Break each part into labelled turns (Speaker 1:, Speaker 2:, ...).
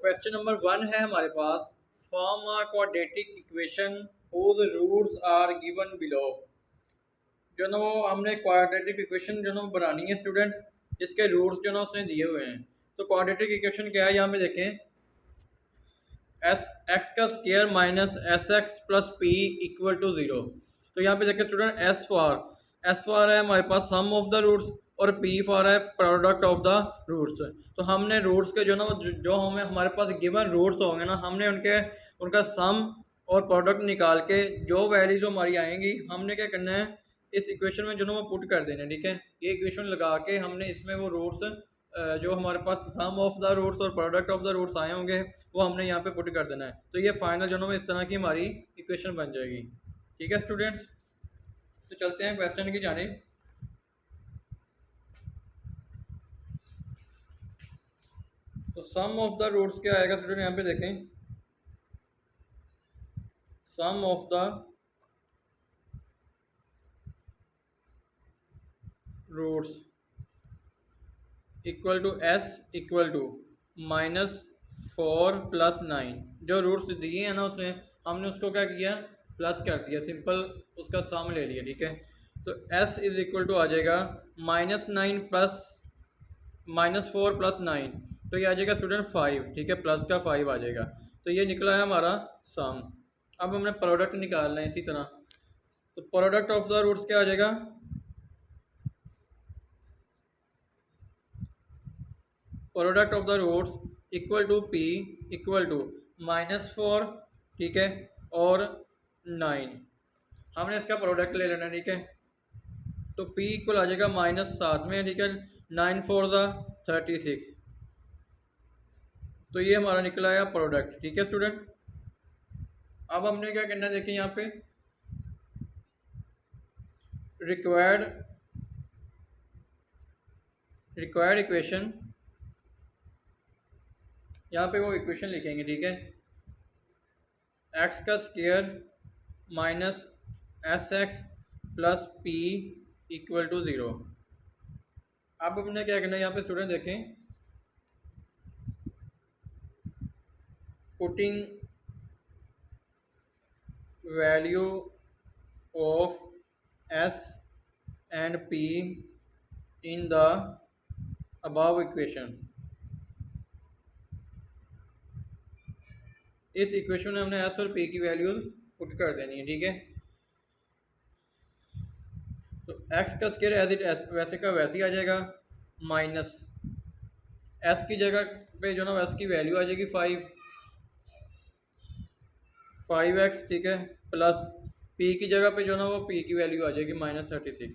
Speaker 1: Question number 1 है हमारे पास, form a quadratic equation whose roots are given below. जो ना वो हमने क्वाड्रेटिक इक्वेशन जो ना बनानी है स्टूडेंट, जिसके रूट्स जो ना उसने दिए हुए हैं। तो क्वाड्रेटिक इक्वेशन क्या है, यहाँ पे देखें, एस एक्स का square minus S x plus P equal to zero. तो यहाँ पे देखें स्टूडेंट, एस फॉर है हमारे पास सम ऑफ द रूट्स और पी फॉर है प्रोडक्ट ऑफ द रूट्स। तो हमने रूट्स के जो ना जो हमें हमारे पास गिवन रूट्स होंगे ना, हमने उनका सम और प्रोडक्ट निकाल के जो वैल्यूज हमारी आएंगी हमने क्या करना है, इस इक्वेशन में जो ना वो पुट कर देना है। ठीक है, ये इक्वेशन लगा के हमने इसमें वो रूट्स जो हमारे पास सम ऑफ द रूट्स और प्रोडक्ट ऑफ द रूट्स आए होंगे वो हमने यहाँ पे पुट कर देना है। तो ये फाइनल जो ना इस तरह की हमारी इक्वेशन बन जाएगी। ठीक है स्टूडेंट्स, तो चलते हैं क्वेश्चन की जानिब। तो सम ऑफ द रूट्स क्या आएगा स्टूडेंट, यहाँ पे देखें, sum of the roots equal to S equal to -4 + 9। जो रूट्स दिए हैं ना उसने, हमने उसको क्या किया, प्लस कर दिया, सिंपल उसका सम ले लिया। ठीक है, तो एस इज इक्वल टू आ जाएगा -9 प्लस -4 + 9, तो ये आ जाएगा स्टूडेंट 5। ठीक है, प्लस का 5 आ जाएगा। तो ये निकला है हमारा सम। अब हमने प्रोडक्ट निकालना है इसी तरह। तो प्रोडक्ट ऑफ द रूट्स क्या आ जाएगा, product of the roots equal to P equal to -4, ठीक है, और 9। हमने इसका प्रोडक्ट ले लेना। ठीक है, तो पी इक्वल आ जाएगा -7 में, ठीक है, 9 4 36। तो ये हमारा निकला है प्रोडक्ट। ठीक है स्टूडेंट, अब हमने क्या करना है, देखिए यहाँ पे रिक्वायर्ड रिक्वायर्ड इक्वेशन, यहाँ पे वो इक्वेशन लिखेंगे। ठीक है, एक्स का square minus S x plus P equal to zero. अब हमने क्या करना है, यहाँ पे स्टूडेंट देखें, putting value of S and P in the above equation. इस इक्वेशन में हमने एस और पी की वैल्यू पुट कर देनी है। ठीक है, तो एक्स का स्क्वायर एज इट वैसे का वैसे ही आ जाएगा, माइनस एस की जगह पे जो ना एस की वैल्यू आ जाएगी 5x, ठीक है, प्लस पी की जगह पे जो ना वो पी की वैल्यू आ जाएगी -36।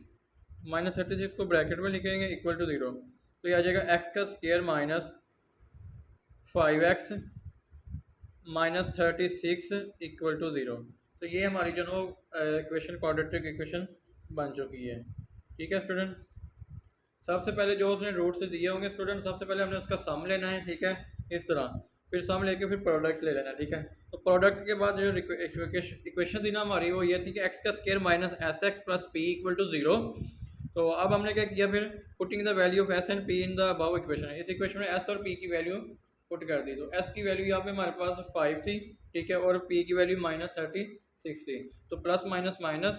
Speaker 1: -36 को ब्रैकेट में लिखेंगे इक्वल टू ज़ीरो। तो ये आ जाएगा एक्स का square minus 5x -36 equal to zero. तो ये हमारी जो ना इक्वेशन, क्वाड्रेटिक इक्वेशन बन चुकी है। ठीक है स्टूडेंट, सबसे पहले जो उसने रूट से दिए होंगे स्टूडेंट, सबसे पहले हमने उसका सम लेना है। ठीक है, इस तरह, फिर सम लेके फिर प्रोडक्ट ले लेना है। ठीक है, तो प्रोडक्ट के बाद जो इक्वेशन थी ना हमारी, वो ये थी कि एक्स का square minus S x plus P equal to zero. तो अब हमने क्या किया, फिर putting the value of S and P in the above equation. इस इक्वेशन में एस और पी की वैल्यू पुट कर दी। तो एस की वैल्यू यहाँ पे हमारे पास 5 थी, ठीक है, और पी की वैल्यू -36 थी। तो प्लस माइनस माइनस,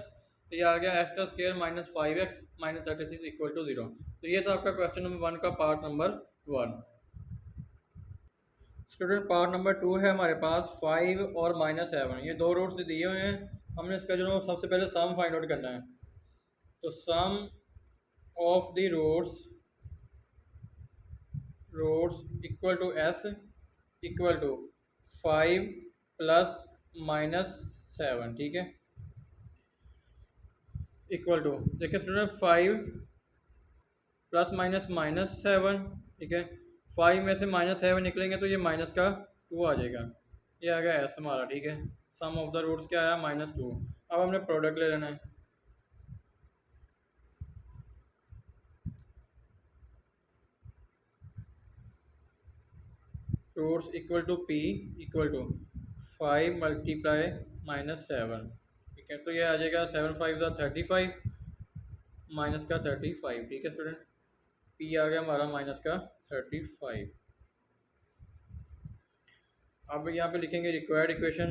Speaker 1: तो ये आ गया एक्स का square -5x -36 equal to zero. तो ये था आपका क्वेश्चन नंबर 1 का part number 1। Student part number 2 है हमारे पास 5 और -7। ये दो रूट्स दिए हुए हैं, हमने इसका जो है सबसे पहले सम फाइंड आउट करना है। तो sum of the roots equal to S equal to 5 + -7। ठीक है, इक्वल टू, देखिए स्टूडेंट, 5 ± -7। ठीक है, 5 में से -7 निकलेंगे तो ये माइनस का 2 आ जाएगा। ये आ गया एस हमारा। ठीक है, सम ऑफ द रूट्स क्या आया, -2। अब हमने प्रोडक्ट ले लेना है। Roots equal to P equal to 5 × -7। ठीक है, तो ये आ जाएगा 7 5 35 माइनस का 35। ठीक है स्टूडेंट, पी आ गया हमारा माइनस का 35। अब यहाँ पे लिखेंगे रिक्वायर्ड इक्वेशन।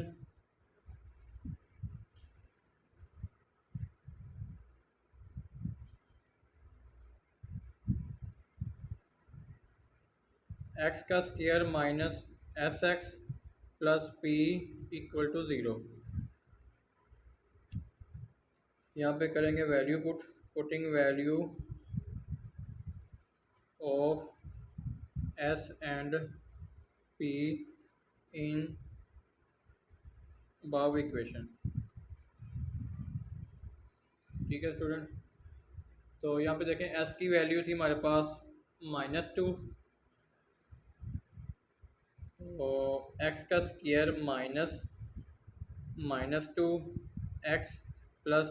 Speaker 1: एक्स का square minus S x plus P equal to zero. यहाँ पे करेंगे value putting value of S and P in above equation. ठीक है स्टूडेंट, तो यहाँ पे देखें एस की वैल्यू थी हमारे पास -2 और एक्स का स्क्वायर -2 एक्स प्लस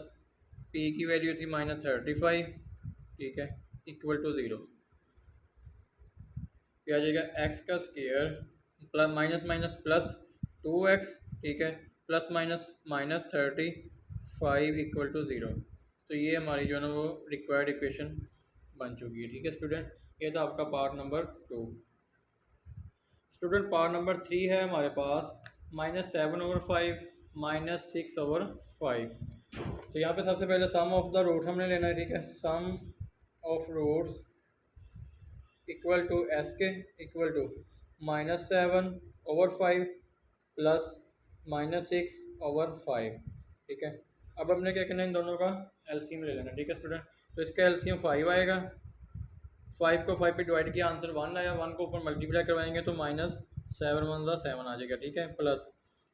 Speaker 1: पी की वैल्यू थी -35। ठीक है, इक्वल टू ज़ीरो। क्या आ जाएगा एक्स का square plus minus minus plus 2x। ठीक है, plus minus -35 equal to zero. तो ये हमारी जो है ना वो रिक्वायर्ड इक्वेशन बन चुकी है। ठीक है स्टूडेंट, ये था आपका part number 2। Student part number 3 है हमारे पास -7/5 -6/5। तो यहाँ पे सबसे पहले सम ऑफ द रूट हमने लेना है। ठीक है, sum of roots equal to S के इक्वल टू -7/5 प्लस -6/5। ठीक है, अब हमने क्या करना है, इन दोनों का एलसीएम ले लेना। ठीक है स्टूडेंट, तो इसका एलसीएम 5 आएगा। 5 को 5 पे डिवाइड किया, आंसर 1 आया। 1 को ऊपर मल्टीप्लाई करवाएंगे तो -7 आ जाएगा। ठीक है, प्लस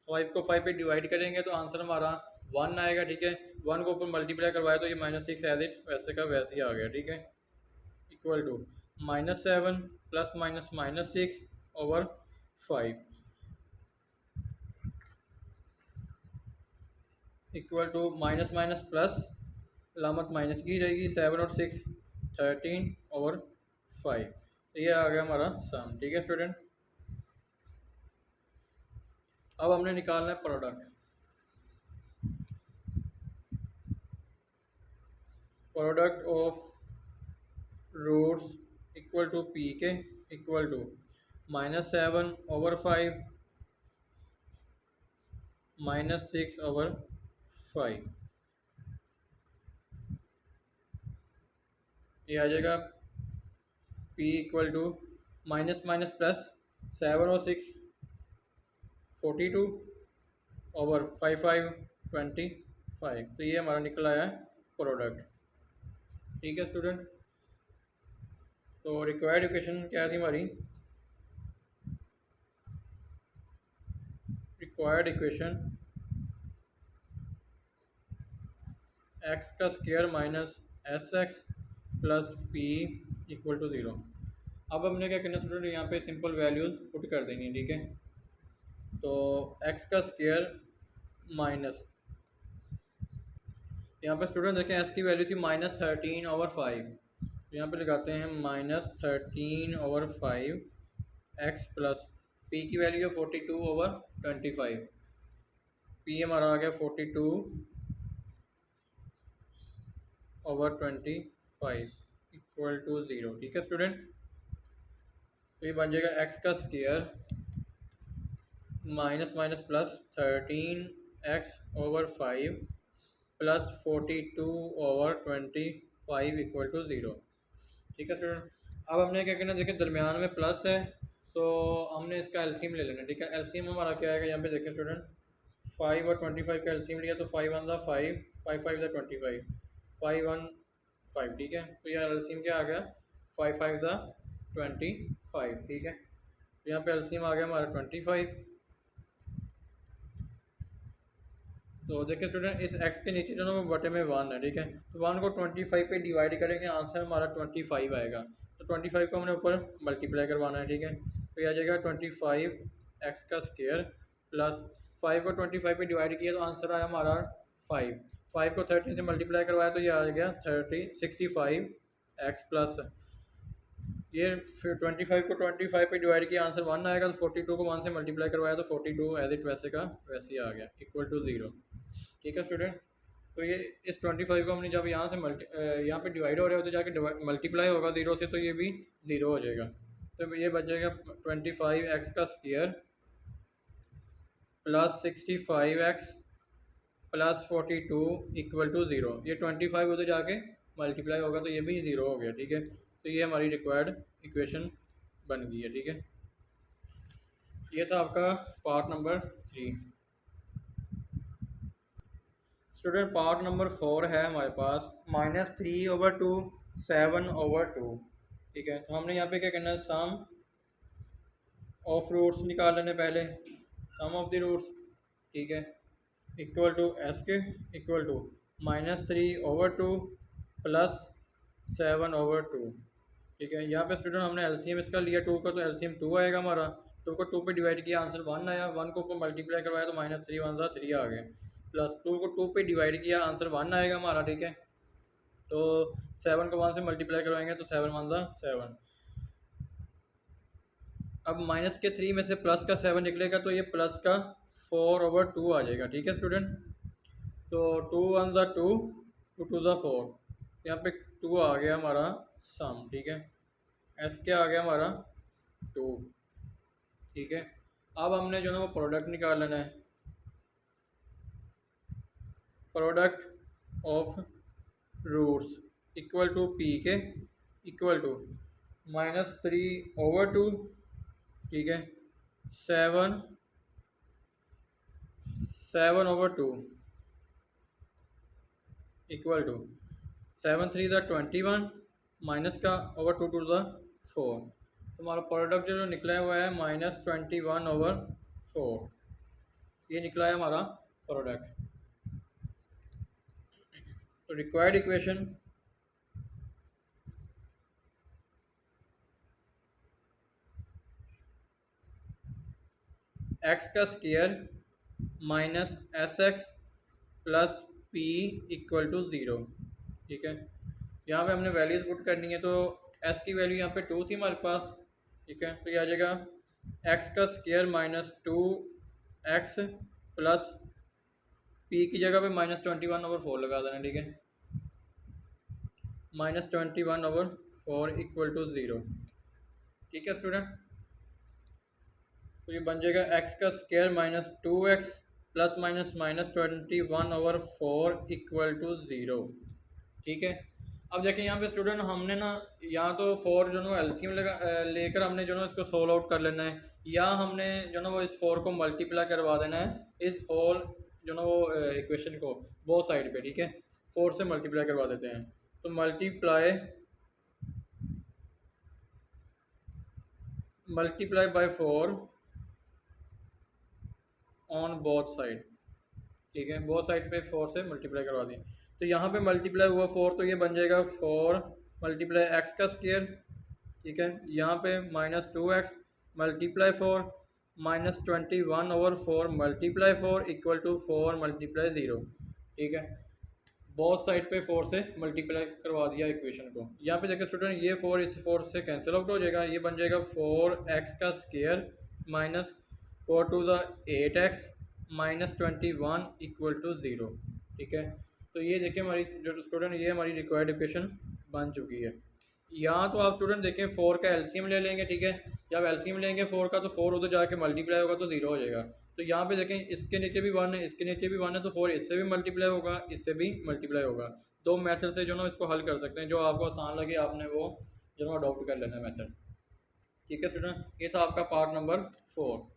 Speaker 1: 5 को 5 पे डिवाइड करेंगे तो आंसर हमारा 1 आएगा। ठीक है, 1 को ऊपर मल्टीप्लाई करवाया तो ये -6 एज इट वैसे का वैसे ही आ गया। ठीक है, equal to -7 plus minus -6/5 equal to minus minus plus, लामत माइनस की रहेगी। 7 और 6 13/5। तो ये आ गया हमारा सम। ठीक है स्टूडेंट, अब हमने निकालना है product of roots equal to P के इक्वल टू -7/5 -6/5। ये आ जाएगा p equal to minus minus plus 7 और 6 42/5 25। तो ये हमारा निकल आया प्रोडक्ट। ठीक है स्टूडेंट, तो रिक्वायर्ड इक्वेशन क्या थी हमारी, रिक्वायर्ड इक्वेशन एक्स का square minus S x plus P equal to zero. अब हमने क्या करना स्टूडेंट, यहाँ पे सिंपल वैल्यूज पुट कर देंगे। ठीक है, तो एक्स का स्क्वायर माइनस, यहाँ पे स्टूडेंट देखें एस की वैल्यू थी -13/5। यहाँ पे लगाते हैं -13/5 एक्स प्लस पी की वैल्यू है 42/25। पी हमारा आ गया 42/25 इक्वल टू ज़ीरो। ठीक है स्टूडेंट, तो ये बन जाएगा एक्स का square minus minus plus 13x/5 plus 42/25 equal to zero. ठीक है स्टूडेंट, अब हमने क्या करना, देखिए दरमियान में प्लस है तो हमने इसका एलसीएम ले लेना। ठीक है, एलसीएम हमारा क्या आएगा, यहाँ पे देखें स्टूडेंट 5 और 25 का एलसीएम लिया तो 5 1 ज़ा 5 5 5 ज़ा 25 5 1 5। ठीक है, तो यह एलसीएम क्या आ गया 5 5 ज़ा 25। ठीक है, तो यहाँ पे एलसीएम आ गया हमारा 25। तो देखिए स्टूडेंट इस x के नीचे जो ना वो बटे में 1 है। ठीक है, तो 1 को 25 पे डिवाइड करेंगे, आंसर हमारा 25 आएगा। तो 25 को हमने ऊपर मल्टीप्लाई करवाना है। ठीक है, तो ये आ जाएगा 25 एक्स का स्क्वायर प्लस 5 को 25 पे डिवाइड किया तो आंसर आया हमारा 5। 5 को 13 से मल्टीप्लाई करवाया तो ये आ गया 65 एक्स प्लस ये फिर 25 को 25 पे डिवाइड किया आंसर 1 आएगा। तो 42 को 1 से मल्टीप्लाई करवाया तो 42 एज इट वैसे का वैसे ही आ गया इक्वल टू ज़ीरो। ठीक है स्टूडेंट, तो ये इस 25 को हमने जब यहाँ से यहाँ पे डिवाइड हो रहे होते जाके मल्टीप्लाई होगा ज़ीरो से तो ये भी ज़ीरो हो जाएगा। तो ये बच जाएगा 25 एक्स का square plus 65x plus 42 equal to zero. ये 25 उधर जाके मल्टीप्लाई होगा तो ये भी ज़ीरो हो गया, ठीक है। तो ये हमारी रिक्वायर्ड इक्वेशन बन गई है, ठीक है। ये था आपका part number 3। Student part number 4 है हमारे पास -3/2 7/2, ठीक है। तो हमने यहाँ पे क्या करना है, सम ऑफ रूट्स निकाल लेने पहले, सम ऑफ द रूट्स, ठीक है, इक्वल टू एस के इक्वल टू -3/2 प्लस 7/2, ठीक है। यहाँ पे स्टूडेंट हमने एलसीएम इसका लिया 2 का, तो एलसीएम 2 आएगा हमारा। 2 को 2 पे डिवाइड किया, आंसर 1 आया। 1 को ऊपर मल्टीप्लाई करवाया तो -3 1 3 आ गए, प्लस 2 को 2 पे डिवाइड किया, आंसर 1 आएगा हमारा, ठीक है। तो 7 को 1 से मल्टीप्लाई करवाएंगे तो 7 1 7। अब माइनस के 3 में से प्लस का 7 निकलेगा तो ये प्लस का 4/2 आ जाएगा, ठीक है स्टूडेंट। तो 2 1 2, 2 2 4, यहाँ पे 2 आ गया हमारा सम, ठीक है। एस के आ गया हमारा 2, ठीक है। अब हमने जो है वो प्रोडक्ट निकाल लेना है, product of roots equal to P के इक्वल टू -3/2, ठीक है, 7/2 इक्वल टू 7 3 21 माइनस का ओवर 2 2 4। तो हमारा प्रोडक्ट जो निकला हुआ है -21/4, ये निकला है हमारा प्रोडक्ट। तो रिक्वायर्ड इक्वेशन x का square minus SX plus P equal to zero, ठीक है। यहाँ पे हमने वैल्यूज़ पुट करनी है, तो s की वैल्यू यहाँ पे 2 थी हमारे पास, ठीक है। तो ये आ जाएगा x का स्क्वायर -2x प्लस p की जगह पे -21/4 लगा देना, ठीक है। -21/4 इक्वल टू ज़ीरो, ठीक है स्टूडेंट। तो ये बन जाएगा x का square -2x plus -21/4 equal to zero, ठीक है। अब देखिए यहाँ पे स्टूडेंट हमने ना यहाँ तो 4 जो है एलसीएम लेकर हमने जो है इसको सोल्व आउट कर लेना है, या हमने जो है वो इस 4 को मल्टीप्लाई करवा देना है इस होल जो है वो इक्वेशन को बोथ साइड पे, ठीक है। 4 से मल्टीप्लाई करवा देते हैं, तो multiply by 4 on both side, ठीक है। बोथ साइड पे 4 से मल्टीप्लाई करवा दें, तो यहाँ पे मल्टीप्लाई हुआ 4, तो ये बन जाएगा 4 मल्टीप्लाई एक्स का स्क्वायर, ठीक है। यहाँ पे -2x multiply 4 -21/4 multiply 4 equal to 4 multiply 0, ठीक है। बोथ साइड पे 4 से मल्टीप्लाई करवा दिया इक्वेशन को। यहाँ पे देखिए स्टूडेंट ये 4 इस 4 से कैंसिल आउट हो जाएगा, ये बन जाएगा 4x का square minus 4 2 8x -21 equal to zero, ठीक है। तो ये देखिए हमारी जो स्टूडेंट ये हमारी रिक्वायर्ड इक्वेशन बन चुकी है। यहाँ तो आप स्टूडेंट देखें 4 का एलसीएम ले लेंगे, ठीक है। जब एलसीएम लेंगे 4 का तो 4 उधर जाके मल्टीप्लाई होगा तो 0 हो जाएगा। तो यहाँ पे देखें इसके नीचे भी 1 है, इसके नीचे भी 1 है, तो 4 इससे भी मल्टीप्लाई होगा, इससे भी मल्टीप्लाई होगा। दो मेथड से जो ना इसको हल कर सकते हैं, जो आपको आसान लगे आपने वो जो ना अडॉप्ट कर लेना मेथड, ठीक है स्टूडेंट। ये था आपका part number 4।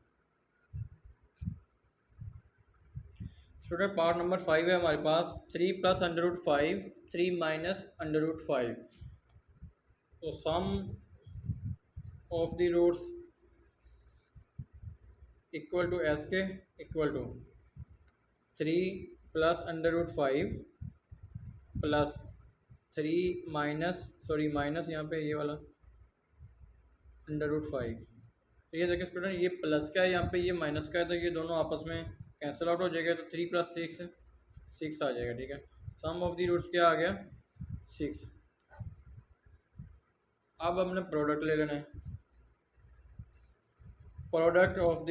Speaker 1: Student part number 5 है हमारे पास 3 + √5 3 - √5। तो sum of the roots equal to S के इक्वल टू 3 + √5 प्लस 3 माइनस यहाँ पे ये वाला √5। तो ये देखिए स्टूडेंट ये प्लस का है, यहाँ पे ये माइनस का है, तो ये दोनों आपस में कैंसिल आउट हो जाएगा, तो 3 + 3 6 आ जाएगा, ठीक है। सम ऑफ द रूट्स क्या आ गया 6। अब हमने प्रोडक्ट ले लेना है, product of the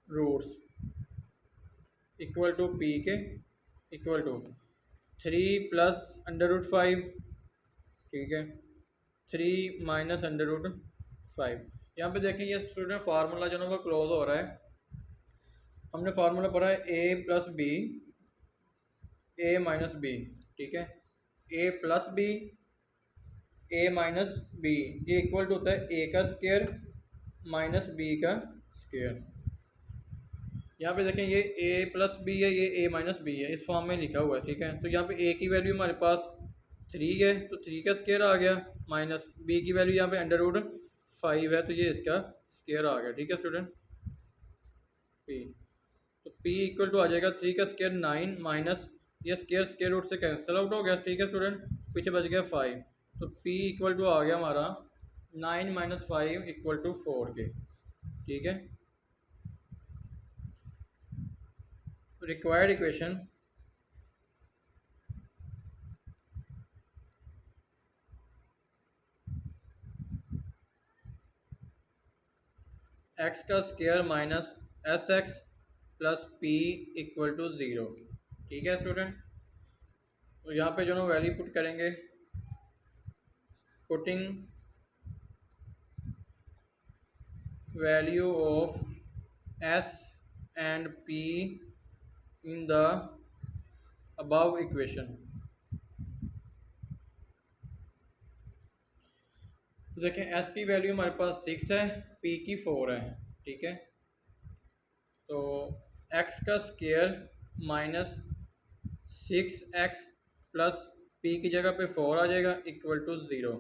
Speaker 1: roots equal to P के इक्वल टू 3 + √5, ठीक है, 3 - √5। यहाँ पे देखें ये स्टूडेंट फार्मूला जो है वो क्लोज हो रहा है, हमने फार्मूला पढ़ा है A plus B A minus B, ठीक है। A plus B A minus B ये इक्वल टू होता है ए का स्क्वायर माइनस बी का स्क्वायर। यहाँ पे देखें ये ए प्लस बी है, ये ए माइनस बी है, इस फॉर्म में लिखा हुआ है, ठीक है। तो यहाँ पे ए की वैल्यू हमारे पास 3 है, तो 3 का स्क्वायर आ गया, माइनस बी की वैल्यू यहाँ पे अंडर रूट 5 है, तो ये इसका स्क्वायर आ गया, ठीक है स्टूडेंट। पी तो पी इक्वल टू आ जाएगा 3 का स्क्वायर 9 माइनस ये स्क्वायर स्क्वायर रूट से कैंसिल आउट हो गया, ठीक है स्टूडेंट। पीछे बच गया 5, तो पी इक्वल टू आ गया हमारा 9 माइनस 5 इक्वल टू 4 के, ठीक है। रिक्वायर्ड इक्वेशन एक्स का square minus S x plus P equal to 0, ठीक है स्टूडेंट। तो यहाँ पे जो ना वैल्यू पुट करेंगे, putting value of S and P in the above equation. तो देखें एस की वैल्यू हमारे पास 6 है, पी की 4 है, ठीक है। तो एक्स का square minus 6x plus P की जगह पे 4 आ जाएगा इक्वल टू 0।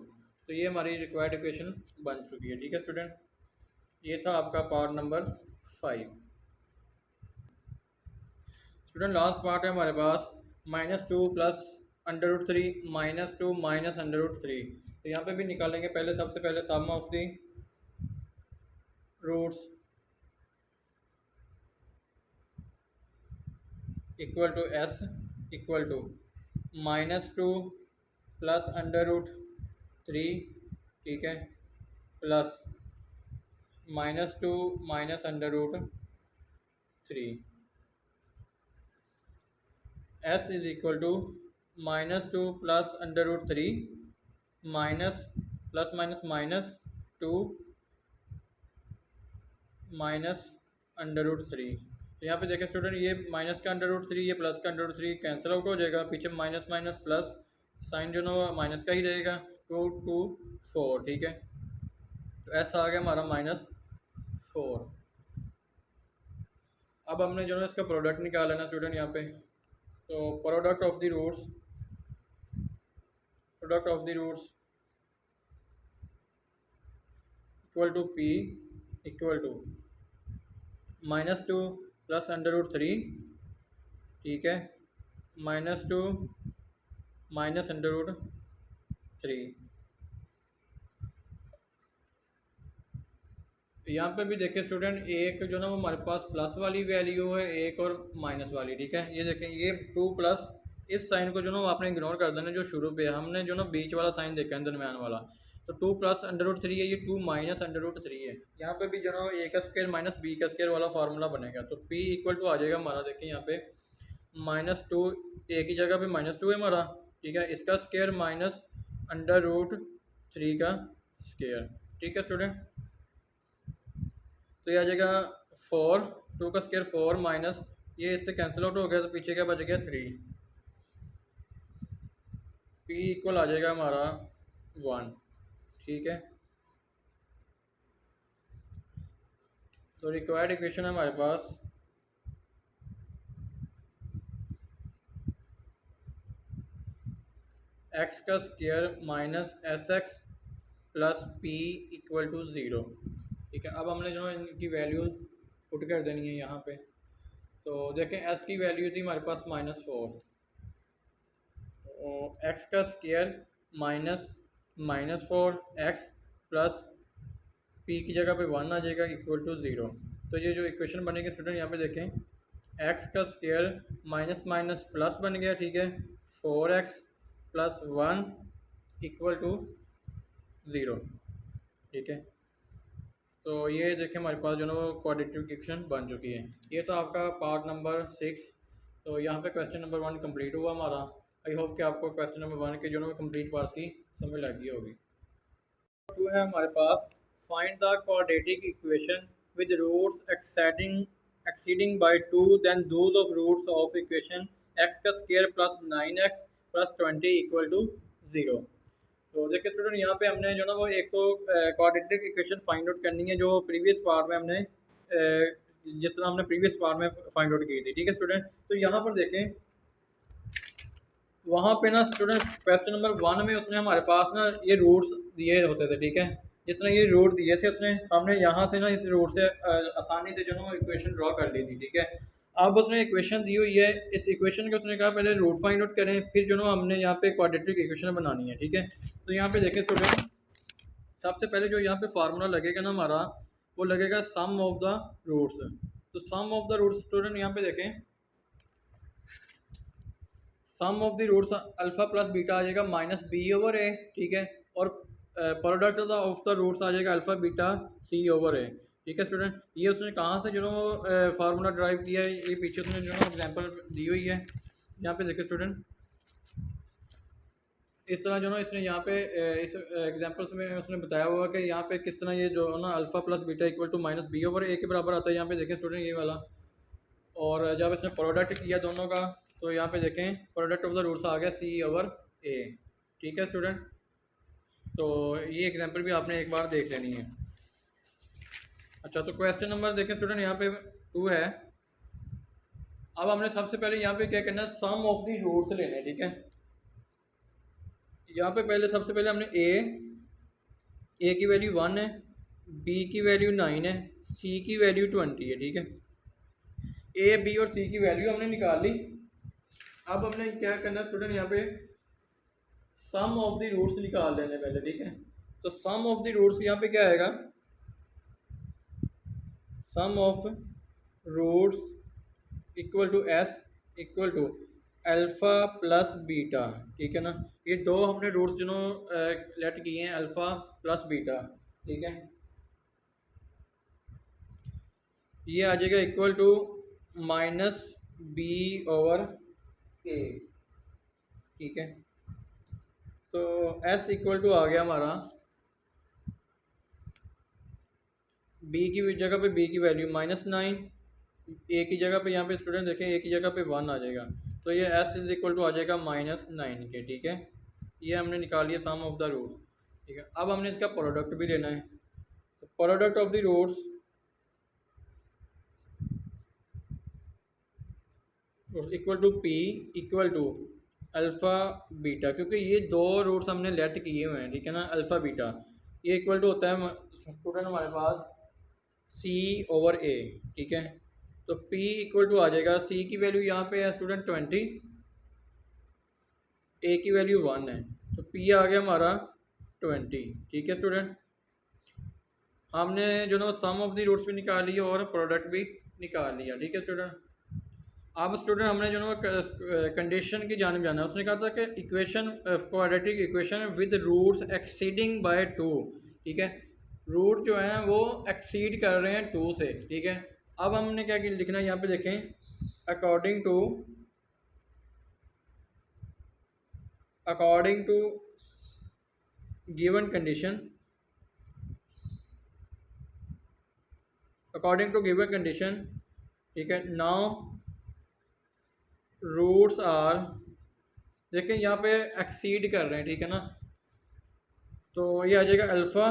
Speaker 1: तो ये हमारी रिक्वायर्ड इक्वेशन बन चुकी है, ठीक है स्टूडेंट। ये था आपका part number 5। Student last part है हमारे पास -2 plus under root 3 -2 minus under root 3। तो यहाँ पे भी निकालेंगे, पहले सबसे पहले sum of the roots equal to S equal to -2 plus under root 3, ठीक है, plus -2 minus under root 3। S is equal to -2 plus under root 3 minus plus minus minus 2 minus under root 3। तो यहाँ पे देखें स्टूडेंट, ये minus का under root 3 ये plus का अंडर रूट 3 कैंसिल आउट हो जाएगा, पीछे माइनस माइनस प्लस साइन जो ना माइनस का ही रहेगा, 2 2 4, ठीक है। तो ऐसा आ गया हमारा -4। अब हमने जो है इसका प्रोडक्ट निकाला ना स्टूडेंट यहाँ पे। तो product of the roots equal to P equal to -2 plus under root 3, ठीक है, -2 माइनस अंडर रूट 3। यहाँ पे भी देखें स्टूडेंट, एक जो ना वो हमारे पास प्लस वाली वैल्यू है, एक और माइनस वाली, ठीक है। ये देखें ये 2 प्लस, इस साइन को जो ना आपने इग्नोर कर देना जो शुरू पे है, हमने जो ना बीच वाला साइन देखा है दरम्यान वाला। तो 2 प्लस अंडर रूट 3 है, ये 2 माइनस अंडर रूट 3 है। यहाँ पे भी जो ना ए का स्क्वायर माइनस बी का स्क्वायर वाला फार्मूला बनेगा। तो पी इक्वल टू आ जाएगा हमारा, देखें यहाँ पे -2 ए की जगह पे -2 है हमारा, ठीक है, इसका स्क्वायर माइनस अंडर रूट 3 का स्क्वायर, ठीक है स्टूडेंट। तो ये आ जाएगा 4, 2 का स्क्वायर 4 माइनस ये इससे कैंसिल आउट हो गया, तो पीछे क्या बच गया 3। पी इक्वल आ जाएगा हमारा 1, ठीक है। तो रिक्वायर्ड इक्वेशन है हमारे पास एक्स का square minus S x plus P equal to 0, ठीक है। अब हमने जो है इनकी वैल्यू पुट कर देनी है यहाँ पे। तो देखें एस की वैल्यू थी हमारे पास -4, एक्स का स्क्वायर -4 एक्स प्लस पी की जगह पे 1 आ जाएगा इक्वल टू 0। तो ये जो इक्वेशन बनेगी स्टूडेंट, यहाँ पे देखें एक्स का स्क्वायर माइनस माइनस प्लस बन गया, ठीक है, 4x प्लस 1 इक्वल टू 0, ठीक है। तो ये देखें हमारे पास जो ना वो क्वाड्रेटिक इक्वेशन बन चुकी है। ये तो आपका पार्ट नंबर 6। तो यहाँ पे क्वेश्चन नंबर 1 कंप्लीट हुआ हमारा। आई होप कि आपको क्वेश्चन नंबर 1 के जो ना कंप्लीट पार्ट्स की समझ लगी होगी। 2 है हमारे पास, find the quadratic equation with roots exceeding by two than those of roots of equation x का square plus 9x plus 20 equal to 0। तो देखिए स्टूडेंट, यहाँ पे हमने जो ना वो एक तो क्वाड्रेटिक इक्वेशन फाइंड आउट करनी है जो प्रीवियस पार्ट में हमने जिस तरह हमने प्रीवियस पार्ट में फाइंड आउट की थी। ठीक है स्टूडेंट, तो यहाँ पर देखें, वहाँ पे ना स्टूडेंट क्वेश्चन नंबर 1 में उसने हमारे पास ना ये रूट्स दिए होते थे। ठीक है, जिस तरह ये रूट दिए थे उसने, हमने यहाँ से ना इस रूट से आसानी से जो ना इक्वेशन ड्रॉ कर ली थी। ठीक है, अब उसने इक्वेशन दी हुई है, इस इक्वेशन के उसने कहा पहले रूट फाइंड आउट करें, फिर जो ना हमने यहाँ पे क्वाड्रेटिक इक्वेशन बनानी है। ठीक है, तो यहाँ पे देखें स्टूडेंट, सबसे पहले जो यहाँ पे फार्मूला लगेगा ना हमारा, वो लगेगा सम ऑफ द रूट्स। तो sum of the roots student यहाँ पे देखें, sum of the roots alpha plus beta आ जाएगा माइनस बी ओवर ए। ठीक है, और प्रोडक्ट ऑफ द रूट्स आ जाएगा अल्फा बीटा सी ओवर ए। ठीक है स्टूडेंट, ये उसने कहाँ से जो फार्मूला ड्राइव किया है, ये पीछे उसने जो एग्जांपल दी हुई है। यहाँ पे देखिए स्टूडेंट, इस तरह जो ना इसने यहाँ पे इस एग्जांपल्स में उसने बताया हुआ कि यहाँ पे किस तरह ये जो ना alpha plus beta equal to minus B over ए के बराबर आता है। यहाँ पे देखें स्टूडेंट ये वाला, और जब इसने प्रोडक्ट किया दोनों का, तो यहाँ पे देखें प्रोडक्ट ऑफ द रूट्स आ गया सी ओवर ए। ठीक है स्टूडेंट, तो ये एग्जांपल भी आपने एक बार देख लेनी है। अच्छा, तो क्वेश्चन नंबर देखें स्टूडेंट, यहाँ पे 2 है। अब हमने सबसे पहले यहाँ पे क्या करना है, सम ऑफ द रूट्स लेने हैं। ठीक है, यहाँ पे पहले सबसे पहले हमने ए की वैल्यू 1 है, बी की वैल्यू 9 है, सी की वैल्यू 20 है। ठीक है, ए बी और सी की वैल्यू हमने निकाल ली। अब हमने क्या करना है स्टूडेंट, यहाँ पे सम ऑफ द रूट्स निकाल लेने पहले। ठीक है, तो सम ऑफ द रूट्स यहाँ पे क्या आएगा, sum of roots equal to S equal to alpha plus beta. ठीक है ना, ये दो हमने रूट्स जो लेट किए हैं, अल्फ़ा प्लस बीटा। ठीक है, ये आ जाएगा equal to minus B over ए। ठीक है, तो एस इक्वल टू आ गया हमारा, बी की जगह पे बी की वैल्यू -9, ए की जगह पे यहाँ पे स्टूडेंट देखें, ए की जगह पे 1 आ जाएगा, तो ये एस इज इक्वल टू आ जाएगा -9 के। ठीक है, ये हमने निकाल लिया सम ऑफ द रूट्स। ठीक है, अब हमने इसका प्रोडक्ट भी लेना है, तो product of the roots equal to P equal to alpha beta, क्योंकि ये दो रूट्स हमने लेट किए हुए हैं। ठीक है ना, अल्फ़ा बीटा, ये इक्वल टू होता है स्टूडेंट हमारे पास सी ओवर ए। ठीक है, तो P इक्वल टू आ जाएगा, C की वैल्यू यहाँ पे है स्टूडेंट 20, A की वैल्यू 1 है, तो P आ गया हमारा 20। ठीक है स्टूडेंट, हमने जो ना सम ऑफ द रूट्स भी निकाल लिया और प्रोडक्ट भी निकाल लिया। ठीक है स्टूडेंट, अब स्टूडेंट हमने जो ना कंडीशन की जानिब जाना है। उसने कहा था कि equation quadratic equation with roots exceeding by 2। ठीक है, रूट जो हैं वो एक्सीड कर रहे हैं 2 से। ठीक है, अब हमने क्या लिखना है, यहाँ पे देखें, according to given condition, according to given condition. ठीक है, नाउ रूट्स आर, देखें यहाँ पे एक्सीड कर रहे हैं। ठीक है ना, तो ये आ जाएगा अल्फ़ा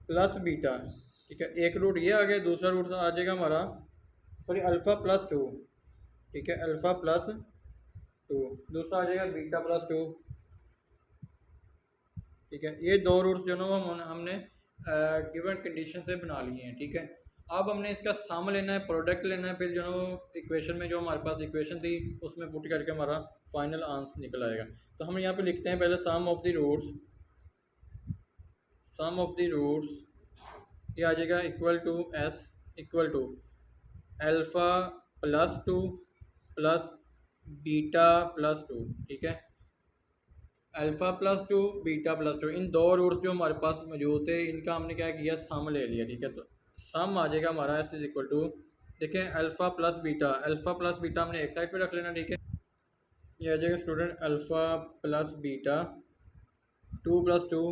Speaker 1: प्लस बीटा। ठीक है, एक रूट ये आ गया, दूसरा रूट आ जाएगा हमारा, सॉरी, अल्फ़ा प्लस 2। ठीक है, अल्फ़ा प्लस 2, दूसरा आ जाएगा बीटा प्लस 2। ठीक है, ये दो रूट्स जो ना वो हमने गिवन कंडीशन से बना लिए हैं। ठीक है, अब हमने इसका सम लेना है, प्रोडक्ट लेना है, फिर जो ना इक्वेशन में जो हमारे पास इक्वेशन थी उसमें पुट करके हमारा फाइनल आंसर निकल आएगा। तो हम यहाँ पे लिखते हैं पहले sum of the roots, sum of the roots ये आ जाएगा equal to S equal to alpha plus 2 plus beta plus 2। ठीक है, अल्फ़ा प्लस 2 बीटा प्लस 2, इन दो रूट्स जो हमारे पास मौजूद थे इनका हमने क्या किया, सम ले लिया। ठीक है, तो सम आ जाएगा हमारा एस इज इक्वल टू, देखें, अल्फ़ा प्लस बीटा हमने एक साइड पे रख लेना। ठीक है, ये आ जाएगा स्टूडेंट अल्फ़ा प्लस बीटा 2 + 2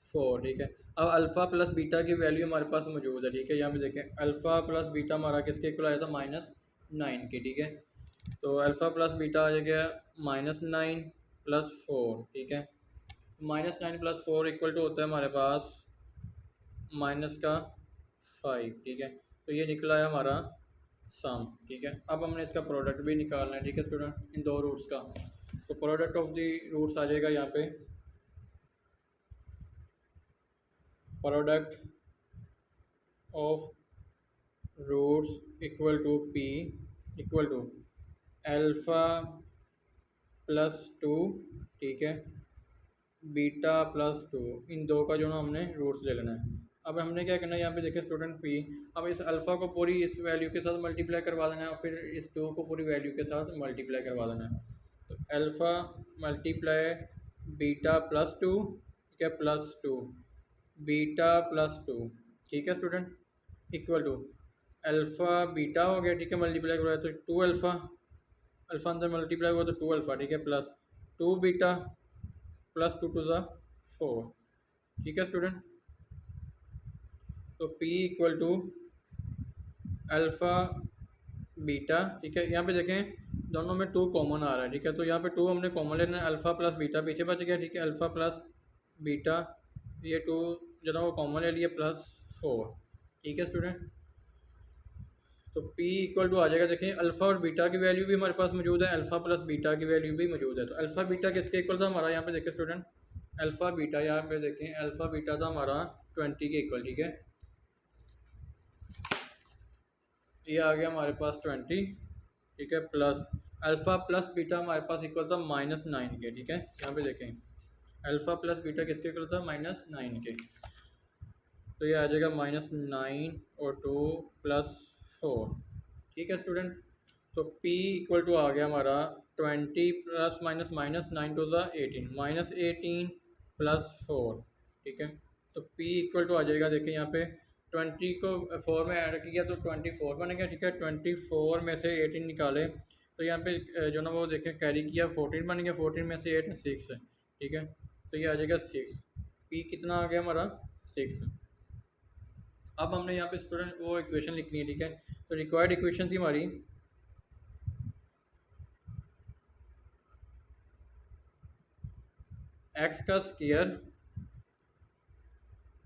Speaker 1: 4। ठीक है, अब अल्फ़ा प्लस बीटा की वैल्यू हमारे पास मौजूद है, ठीक है। यहाँ पे देखें अल्फ़ा प्लस बीटा हमारा किसके इक्वल आया था, -9 के, ठीक है। तो अल्फ़ा प्लस बीटा आ जाएगा -9 + 4, ठीक है। -9 + 4 इक्वल टू होता है हमारे पास -5, ठीक है। तो ये निकला है हमारा सम, ठीक है। अब हमने इसका प्रोडक्ट भी निकालना है, ठीक है स्टूडेंट, इन दो रूट्स का। तो प्रोडक्ट ऑफ द रूट्स आ जाएगा यहाँ पे, product of roots equal to P equal to alpha +2, ठीक है, बीटा +2, इन दो का जो ना हमने रूट्स ले लेना है। अब हमने क्या करना है, यहाँ पे देखें स्टूडेंट पी, अब इस अल्फ़ा को पूरी इस वैल्यू के साथ मल्टीप्लाई करवा देना है और फिर इस 2 को पूरी वैल्यू के साथ मल्टीप्लाई करवा देना है। तो अल्फ़ा मल्टीप्लाई बीटा +2, ठीक है, +2 बीटा +2, ठीक है student, equal to alpha beta हो गया, ठीक है, मल्टीप्लाई करवाया तो 2 अल्फ़ा, अल्फ़ा अंदर मल्टीप्लाई हुआ तो 2 अल्फ़ा, ठीक है, +2 बीटा +2 × 2 = 4, ठीक है स्टूडेंट। तो P equal to alpha beta, ठीक है। यहाँ पे देखें दोनों में 2 कॉमन आ रहा है, ठीक है। तो यहाँ पे 2 हमने कॉमन लेना है, अल्फ़ा प्लस बीटा पीछे बच गया, ठीक है, अल्फ़ा प्लस बीटा, ये 2 जो ना वो कॉमन ले लिया, +4, ठीक है स्टूडेंट। तो P इक्वल टू आ जाएगा, देखें अल्फ़ा और बीटा की वैल्यू भी हमारे पास मौजूद है, अल्फ़ा प्लस बीटा की वैल्यू भी मौजूद है। तो अल्फ़ा बीटा किसके इक्वल था हमारा, यहाँ पे देखें स्टूडेंट, अल्फ़ा बीटा, यहाँ पे देखें अल्फ़ा बीटा था हमारा 20 के इक्वल, ठीक है। ये आ गया हमारे पास 20, ठीक है, प्लस अल्फ़ा प्लस बीटा हमारे पास इक्वल था -9 के, ठीक है। यहाँ पे देखें अल्फ़ा प्लस बीटा किसके इक्वल था, -9 के। तो ये आ जाएगा -9 और 2 + 4, ठीक है स्टूडेंट। तो P इक्वल टू आ गया हमारा 20 + -9 × 2 = 18, -18 + 4, ठीक है। तो P इक्वल टू आ जाएगा, देखिए यहाँ पे 20 को 4 में ऐड किया तो 24 बनेगा, ठीक है। 24 में से 18 निकाले तो यहाँ पे जो ना वो देखें कैरी किया 14 बन गया, 14 में से 8 6 है, ठीक है। तो ये आ जाएगा 6, P कितना आ गया हमारा 6। अब हमने यहाँ पे स्टूडेंट वो इक्वेशन लिखनी है, ठीक है। तो रिक्वायर्ड इक्वेशन थी हमारी x का स्क्वायर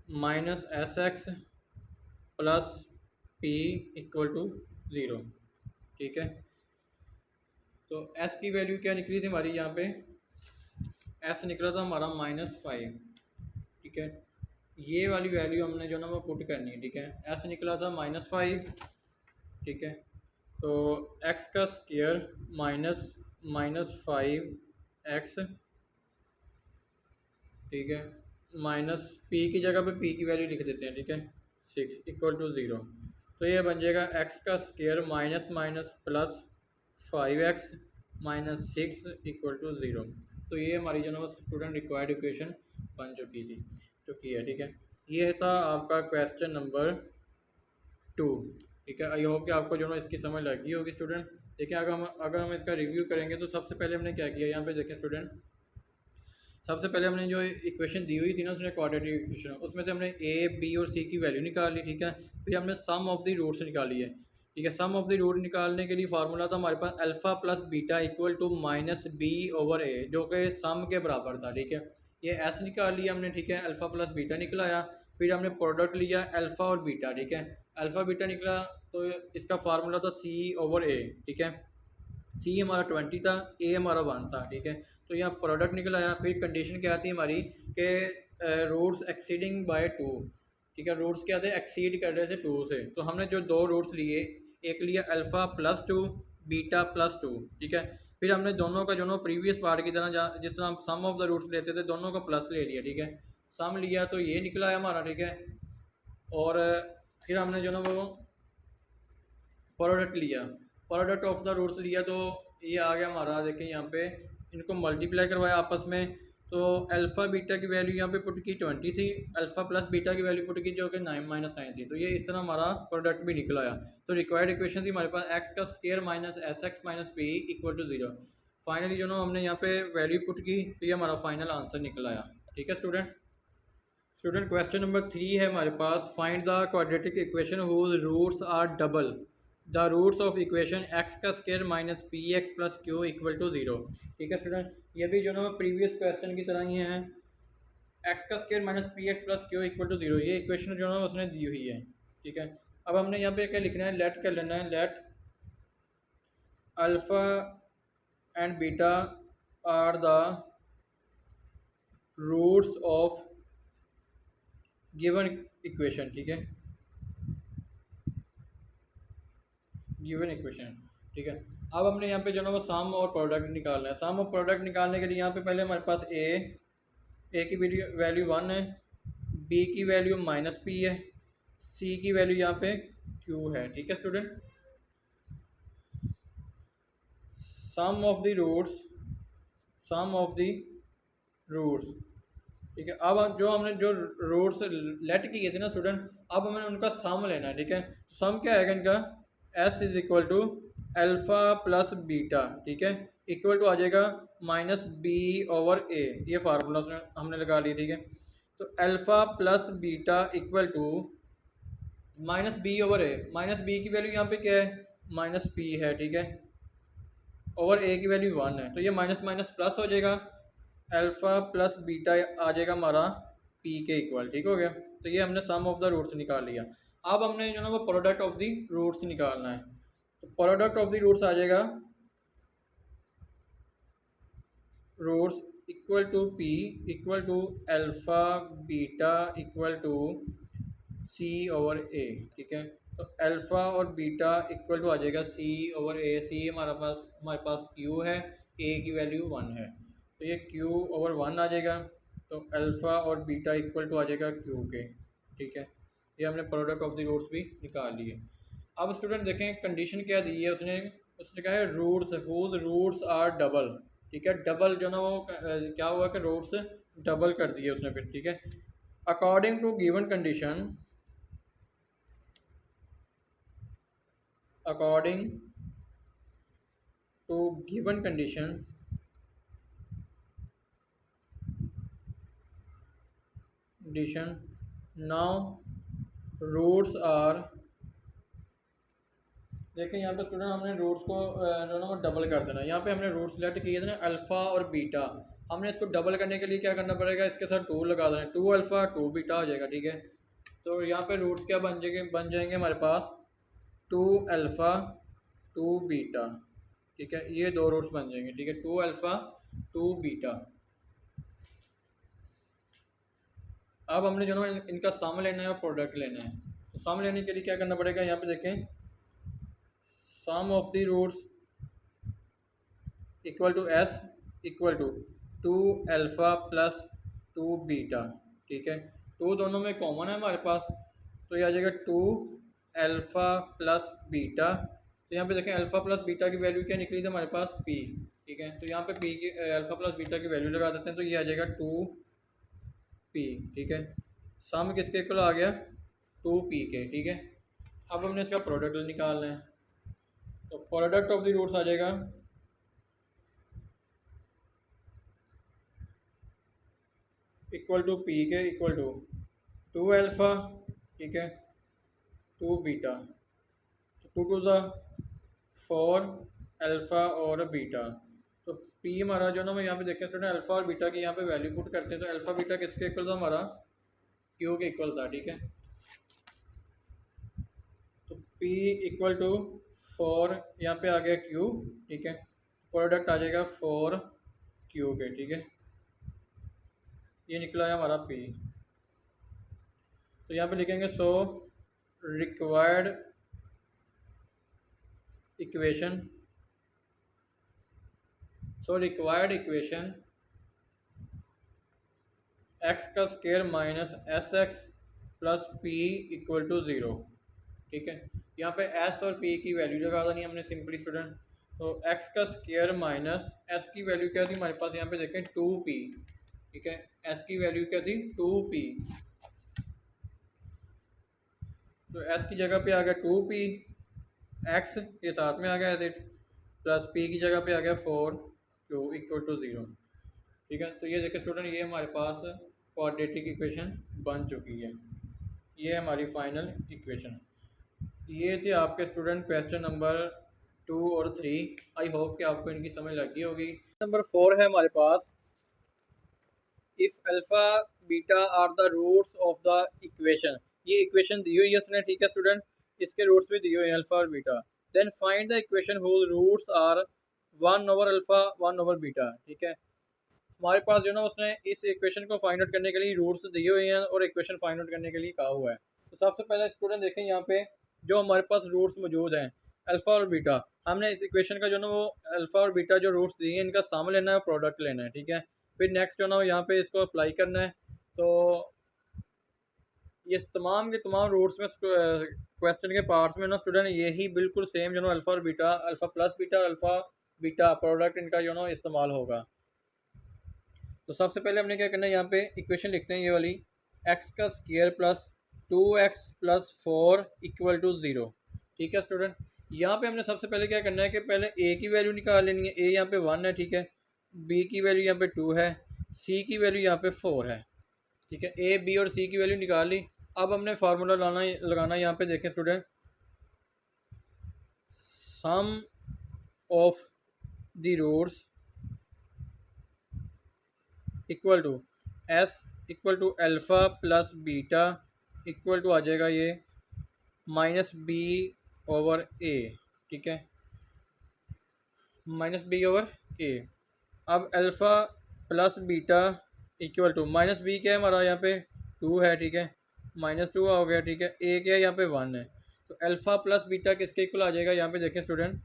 Speaker 1: -sx + p = 0, ठीक है। तो s की वैल्यू क्या निकली थी हमारी, यहाँ पे s निकला था हमारा -5, ठीक है। ये वाली वैल्यू हमने जो ना वो पुट करनी है, ठीक है। s निकला था -5, ठीक है। तो x का स्क्वायर -5x, ठीक है, माइनस p की जगह पे p की वैल्यू लिख देते हैं, ठीक है, 6 = 0। तो ये बन जाएगा x का square minus minus plus 5x -6 = 0। तो ये हमारी जो ना स्टूडेंट रिक्वायर्ड इक्वेशन बन चुकी है, ठीक है। ये था आपका क्वेश्चन नंबर 2, ठीक है। आई होप कि आपको जो ना इसकी समझ लगी होगी स्टूडेंट। देखिए अगर हम इसका रिव्यू करेंगे तो सबसे पहले हमने क्या किया, यहाँ पे देखें स्टूडेंट, सबसे पहले हमने जो इक्वेशन दी हुई थी ना उसमें क्वाड्रेटिक इक्वेशन, उसमें से हमने ए बी और सी की वैल्यू निकाल ली, ठीक है। फिर हमने सम ऑफ द रूट्स निकाली है, ठीक है। सम ऑफ द रूट निकालने के लिए फार्मूला था हमारे पास alpha plus beta equal to -b/a, जो कि सम के बराबर था, ठीक है। ये एस निकाल लिया हमने, ठीक है, अल्फ़ा प्लस बीटा निकलाया। फिर हमने प्रोडक्ट लिया अल्फ़ा और बीटा, ठीक है। अल्फ़ा बीटा निकला तो इसका फार्मूला था c/a, ठीक है। सी हमारा 20 था, ए हमारा 1 था, ठीक है। तो यहाँ प्रोडक्ट निकल आया। फिर कंडीशन क्या थी हमारी कि रूट्स एक्सीडिंग बाय 2, ठीक है। रूट्स क्या थे, एक्सीड कर रहे थे 2 से। तो हमने जो 2 रूट्स लिए, एक लिया अल्फ़ा +2 बीटा +2, ठीक है। फिर हमने दोनों का जो ना प्रीवियस पार्ट की तरह जिस तरह हम सम ऑफ द रूट्स लेते थे, दोनों का प्लस ले लिया, ठीक है। सम लिया तो ये निकला है हमारा, ठीक है। और फिर हमने जो ना वो प्रोडक्ट लिया, प्रोडक्ट ऑफ द रूट्स लिया, तो ये आ गया हमारा, देखें यहाँ पे इनको मल्टीप्लाई करवाया आपस में। तो अल्फ़ा बीटा की वैल्यू यहाँ पे पुट की 20 थी, अल्फ़ा प्लस बीटा की वैल्यू पुट की जो कि -9 थी। तो ये इस तरह हमारा प्रोडक्ट भी निकल आया। तो रिक्वायर्ड इक्वेशन थी हमारे पास x का स्क्वायर -sx - p = 0। फाइनली जो ना हमने यहाँ पे वैल्यू पुट की तो ये हमारा फाइनल आंसर निकल आया, ठीक है स्टूडेंट। स्टूडेंट क्वेश्चन नंबर 3 है हमारे पास, find the quadratic equation whose roots are double the roots of equation x का square minus P x plus Q equal to 0। ठीक है स्टूडेंट, ये भी जो ना प्रीवियस क्वेश्चन की तरह ही है, एक्स का square minus P x plus Q equal to 0, ये इक्वेशन जो है उसने दी हुई है। ठीक है, अब हमने यहाँ पे क्या लिखना है, लेट कर लेना है, let alpha and beta are the roots of given equation. ठीक है, गिवन इक्वेशन। ठीक है, अब हमने यहाँ पे जो ना वो सम और प्रोडक्ट निकालना है। सम और प्रोडक्ट निकालने के लिए यहाँ पे पहले हमारे पास ए की वैल्यू 1 है, बी की वैल्यू माइनस पी है, सी की वैल्यू यहाँ पे क्यू है। ठीक है student, sum of the roots, sum of the roots. ठीक है, अब जो हमने जो रूट्स लेट किए थे ना स्टूडेंट, अब हमें उनका सम लेना है। ठीक है, सम क्या आएगा इनका, s is equal to alpha plus beta. ठीक है, इक्वल टू आ जाएगा माइनस बी ओवर ए, ये फार्मूला हमने लगा लिया। ठीक है, तो alpha plus beta equal to minus B over a, minus b की वैल्यू यहाँ पे क्या है, माइनस पी है। ठीक है, ओवर ए की वैल्यू 1 है, तो ये माइनस माइनस प्लस हो जाएगा, अल्फ़ा प्लस बीटा आ जाएगा हमारा पी के इक्वल। ठीक हो गया, तो ये हमने सम ऑफ द रूट्स निकाल लिया। अब हमने जो ना वो प्रोडक्ट ऑफ द रूट्स निकालना है, तो प्रोडक्ट ऑफ द रूट्स आ जाएगा roots equal to P equal to alpha beta equal to C over ए। ठीक है, तो अल्फ़ा और बीटा इक्वल टू आ जाएगा सी ओवर ए, सी हमारे पास क्यू है, ए की वैल्यू 1 है, तो ये क्यू ओवर 1 आ जाएगा, तो अल्फ़ा और बीटा इक्वल टू आ जाएगा क्यू के। ठीक है, ये हमने प्रोडक्ट ऑफ द रूट्स भी निकाल लिए। अब स्टूडेंट देखें कंडीशन क्या दी है उसने, उसने कहा है roots whose roots are double. ठीक है, डबल जो ना वो क्या हुआ कि रूट्स डबल कर दिए उसने फिर। ठीक है, according to given condition, according to given condition now roots are, देखें यहाँ पे स्टूडेंट हमने रूट्स को जो ना वो डबल कर देना। यहाँ पे हमने रूट्स सेलेक्ट किए थे ना अल्फ़ा और बीटा, हमने इसको डबल करने के लिए क्या करना पड़ेगा, इसके साथ 2 लगा देना, 2 अल्फ़ा 2 बीटा हो जाएगा। ठीक है, तो यहाँ पे रूट्स क्या बन जाएंगे हमारे पास 2 अल्फ़ा 2 बीटा। ठीक है, ये 2 रूट्स बन जाएंगे। ठीक है, 2 अल्फ़ा 2 बीटा। अब हमने जो ना इनका सम लेना है और प्रोडक्ट लेना है, तो सम लेने के लिए क्या करना पड़ेगा, यहाँ पे देखें sum of the roots equal to S equal to 2 alpha plus 2 beta. ठीक है, 2 दोनों में कॉमन है हमारे पास, तो ये आ जाएगा 2 अल्फ़ा प्लस बीटा। तो यहाँ पे देखें अल्फ़ा प्लस बीटा की वैल्यू क्या निकली थी हमारे पास, पी। ठीक है, तो यहाँ पे पी की अल्फ़ा प्लस बीटा की वैल्यू लगा देते हैं, तो ये आ जाएगा 2 पी। ठीक है, सम किसके इक्वल आ गया, 2 पी के। ठीक है, अब हमने इसका प्रोडक्ट निकालना है, तो प्रोडक्ट ऑफ द रूट्स आ जाएगा इक्वल टू पी के इक्वल टू 2 अल्फ़ा, ठीक है, 2 बीटा, तो 2 टू ज़ा 4 अल्फ़ा और बीटा। तो पी हमारा जो ना मैं यहाँ पे देखें स्टूडेंट अल्फ़ा और बीटा की यहाँ पे वैल्यू पुट करते हैं, तो अल्फ़ा बीटा किसके इक्वल था, हमारा क्यू के इक्वल था। ठीक है, तो P इक्वल टू 4, यहाँ पे आ गया Q। ठीक है, प्रोडक्ट आ जाएगा 4 Q के। ठीक है, ये निकला है हमारा P। तो यहाँ पे लिखेंगे सो रिक्वायर्ड इक्वेशन, एक्स का square minus S x plus P equal to 0। ठीक है, यहाँ पे एस और पी की वैल्यू लगा देनी हमने सिंपली स्टूडेंट, तो एक्स का स्क्वायर माइनस एस की वैल्यू क्या थी हमारे पास, यहाँ पे देखें 2p। ठीक है, एस की वैल्यू क्या थी 2p, तो एस की जगह पे आ गया 2p, एक्स ये साथ में आ गया एज इट, प्लस पी की जगह पे आ गया 4 Q इक्वल टू 0। ठीक है, तो ये देखें स्टूडेंट ये हमारे पास क्वाड्रेटिक इक्वेशन बन चुकी है। ये हमारी फाइनल इक्वेशन। ये थे आपके स्टूडेंट क्वेश्चन नंबर 2 और 3। आई होप कि आपको इनकी समझ लगी होगी। नंबर 4 है हमारे पास, if alpha beta are the roots of the equation. ये इक्वेशन दी हुई है उसने, ठीक है स्टूडेंट, इसके रूट्स भी दिए हुए हैं अल्फ़ा और beta. Then find the equation whose roots are 1/अल्फ़ा 1/बीटा। ठीक है, हमारे पास जो ना उसने इस इक्वेशन को फाइंड आउट करने के लिए रूट्स दिए हुए हैं और इक्वेशन फाइंड आउट करने के लिए कहा हुआ है। तो सबसे पहले स्टूडेंट देखें यहाँ पे जो हमारे पास रूट्स मौजूद हैं अल्फ़ा और बीटा, हमने इस इक्वेशन का जो ना वो अल्फ़ा और बीटा जो रूट्स दिए हैं इनका सम लेना है, प्रोडक्ट लेना है। ठीक है, फिर नेक्स्ट जो ना यहाँ पे इसको अप्लाई करना है। तो ये तमाम के तमाम रूट्स में क्वेश्चन के पार्ट्स में ना स्टूडेंट यही बिल्कुल सेम जो ना अल्फ़ा और beta, alpha plus beta, alpha beta product इनका जो ना इस्तेमाल होगा। तो सबसे पहले हमने क्या करना है, यहाँ पे इक्वेशन लिखते हैं ये वाली, एक्स का square plus 2x+4 equal to 0। ठीक है स्टूडेंट, यहाँ पे हमने सबसे पहले क्या करना है कि पहले ए की वैल्यू निकाल लेनी है। ए यहाँ पे 1 है, ठीक है, बी की वैल्यू यहाँ पे 2 है, सी की वैल्यू यहाँ पे 4 है। ठीक है, ए बी और सी की वैल्यू निकाल ली। अब हमने फार्मूला लगाना यहाँ पे देखें स्टूडेंट, sum of the roots equal to S equal to alpha plus beta equal to आ जाएगा ये -b/a। ठीक है, -b/a। अब alpha plus beta equal to -b क्या है हमारा यहाँ पे 2 है। ठीक है, -2 हो गया। ठीक है, a क्या है यहाँ पे 1 है। तो अल्फ़ा प्लस बीटा किसके इक्वल आ जाएगा, यहाँ पे देखें student,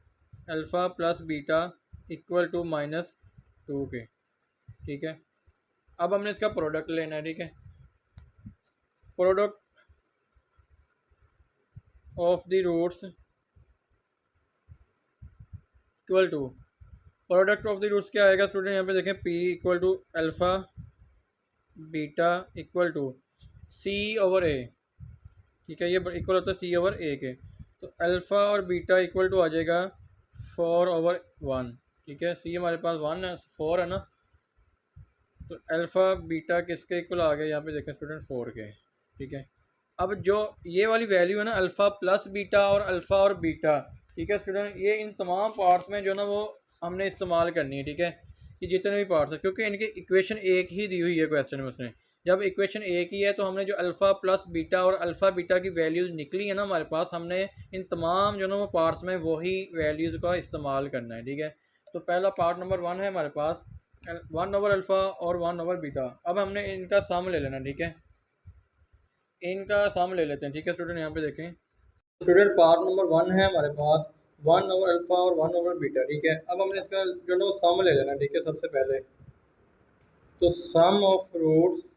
Speaker 1: alpha plus beta equal to -2 के। ठीक है, अब हमने इसका प्रोडक्ट लेना है। ठीक है, product of the roots equal to, product of the roots क्या आएगा स्टूडेंट, यहाँ पे देखें p equal to alpha beta equal to c/a। ठीक है, ये इक्वल होता है c/a के। तो अल्फ़ा और बीटा इक्वल टू आ जाएगा 4/1। ठीक है, c हमारे पास 1 है, 4 है ना, तो अल्फ़ा बीटा किसके इक्वल आ गया, यहाँ पे देखें स्टूडेंट 4 के। ठीक है, अब जो ये वाली वैल्यू है ना अल्फ़ा प्लस बीटा और अल्फ़ा और बीटा, ठीक है स्टूडेंट, ये इन तमाम पार्ट्स में जो ना वो हमने इस्तेमाल करनी है। ठीक है, ये जितने भी पार्ट्स हैं, क्योंकि इनकी इक्वेशन एक ही दी हुई है क्वेश्चन में उसने, जब इक्वेशन एक ही है तो हमने जो अल्फ़ा प्लस बीटा और अल्फ़ा बीटा की वैल्यूज़ निकली है ना हमारे पास, हमने इन तमाम जो ना वो पार्ट्स में वही वैल्यूज़ का इस्तेमाल करना है। ठीक है, तो पहला पार्ट नंबर 1 है हमारे पास 1/अल्फ़ा और 1/बीटा। अब हमने इनका सम ले लेना। ठीक है, इनका सम ले लेते हैं। ठीक है स्टूडेंट, यहाँ पे देखें स्टूडेंट, पार्ट नंबर 1 है हमारे पास 1/अल्फ़ा और 1/बीटा। ठीक है, अब हमने इसका जो ना सम ले लेना। ठीक है, सबसे पहले तो sum of roots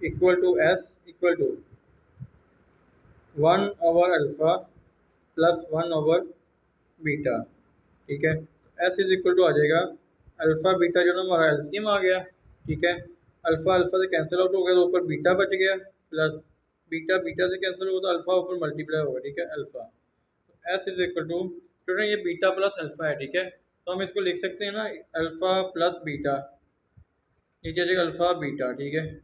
Speaker 1: equal to S equal to 1/अल्फ़ा प्लस 1/बीटा। ठीक है, एस इज इक्वल टू आ जाएगा अल्फ़ा बीटा जो ना हमारा एलसीएम आ गया। ठीक है, अल्फ़ा अल्फ़ा से कैंसिल आउट हो गया तो ऊपर बीटा बच गया, प्लस बीटा बीटा से कैंसिल होगा तो अल्फ़ा ऊपर मल्टीप्लाई होगा। ठीक है, alpha s is equal to student ये बीटा प्लस अल्फ़ा है। ठीक है, तो हम इसको लिख सकते हैं ना अल्फ़ा प्लस बीटा, नीचे आ जाएगा अल्फ़ा बीटा। ठीक है,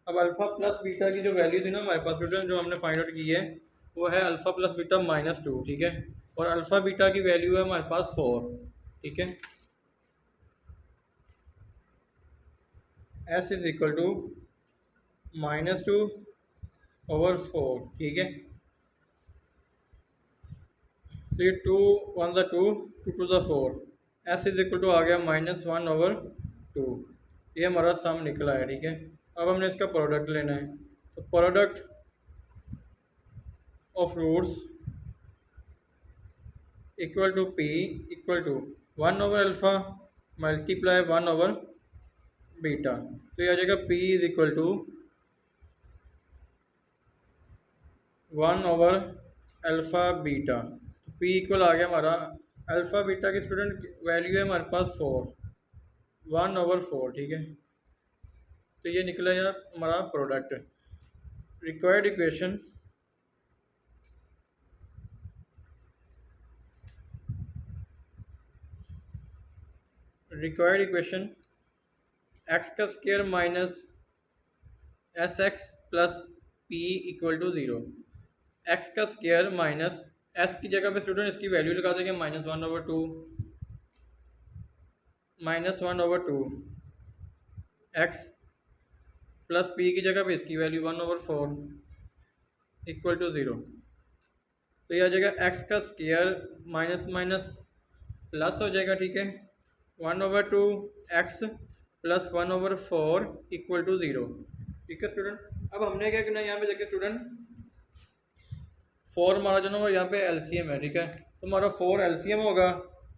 Speaker 1: अब अल्फ़ा प्लस बीटा की जो वैल्यू थी ना हमारे पास स्टूडेंट, जो हमने फाइंड आउट की है वो है अल्फ़ा प्लस बीटा -2। ठीक है, और अल्फ़ा बीटा की वैल्यू है हमारे पास 4। ठीक है, एस इज इक्वल टू -2/4। ठीक है, तो ये 2 1 2 2 2 4, एस इज इक्वल टू आ गया -1/2। ये हमारा सम निकला है। ठीक है, अब हमने इसका प्रोडक्ट लेना है। तो product of roots equal to p equal to 1/अल्फ़ा मल्टीप्लाई 1/बीटा। तो ये आ जाएगा p इज इक्वल टू 1/अल्फ़ा बीटा। तो p इक्वल आ गया हमारा अल्फ़ा बीटा की स्टूडेंट वैल्यू है हमारे पास 4, 1/4। ठीक है, तो ये निकला यार हमारा product. Required equation required equation x का square minus S x plus P equal to zero. X का स्क्वायर माइनस एस की जगह पे स्टूडेंट इसकी वैल्यू लगा देंगे -1/2 एक्स प्लस पी की जगह पे इसकी वैल्यू 1/4 इक्वल टू ज़ीरो। तो ये आ जाएगा एक्स का स्क्वायर माइनस माइनस प्लस हो जाएगा, ठीक है, 1/2 x plus 1/4 equal to zero. ठीक है स्टूडेंट, अब हमने क्या करना है यहाँ पे देखिए स्टूडेंट, फोर हमारा जो ना वो यहाँ पे एलसीएम है, ठीक है, तो हमारा फोर एलसीएम होगा,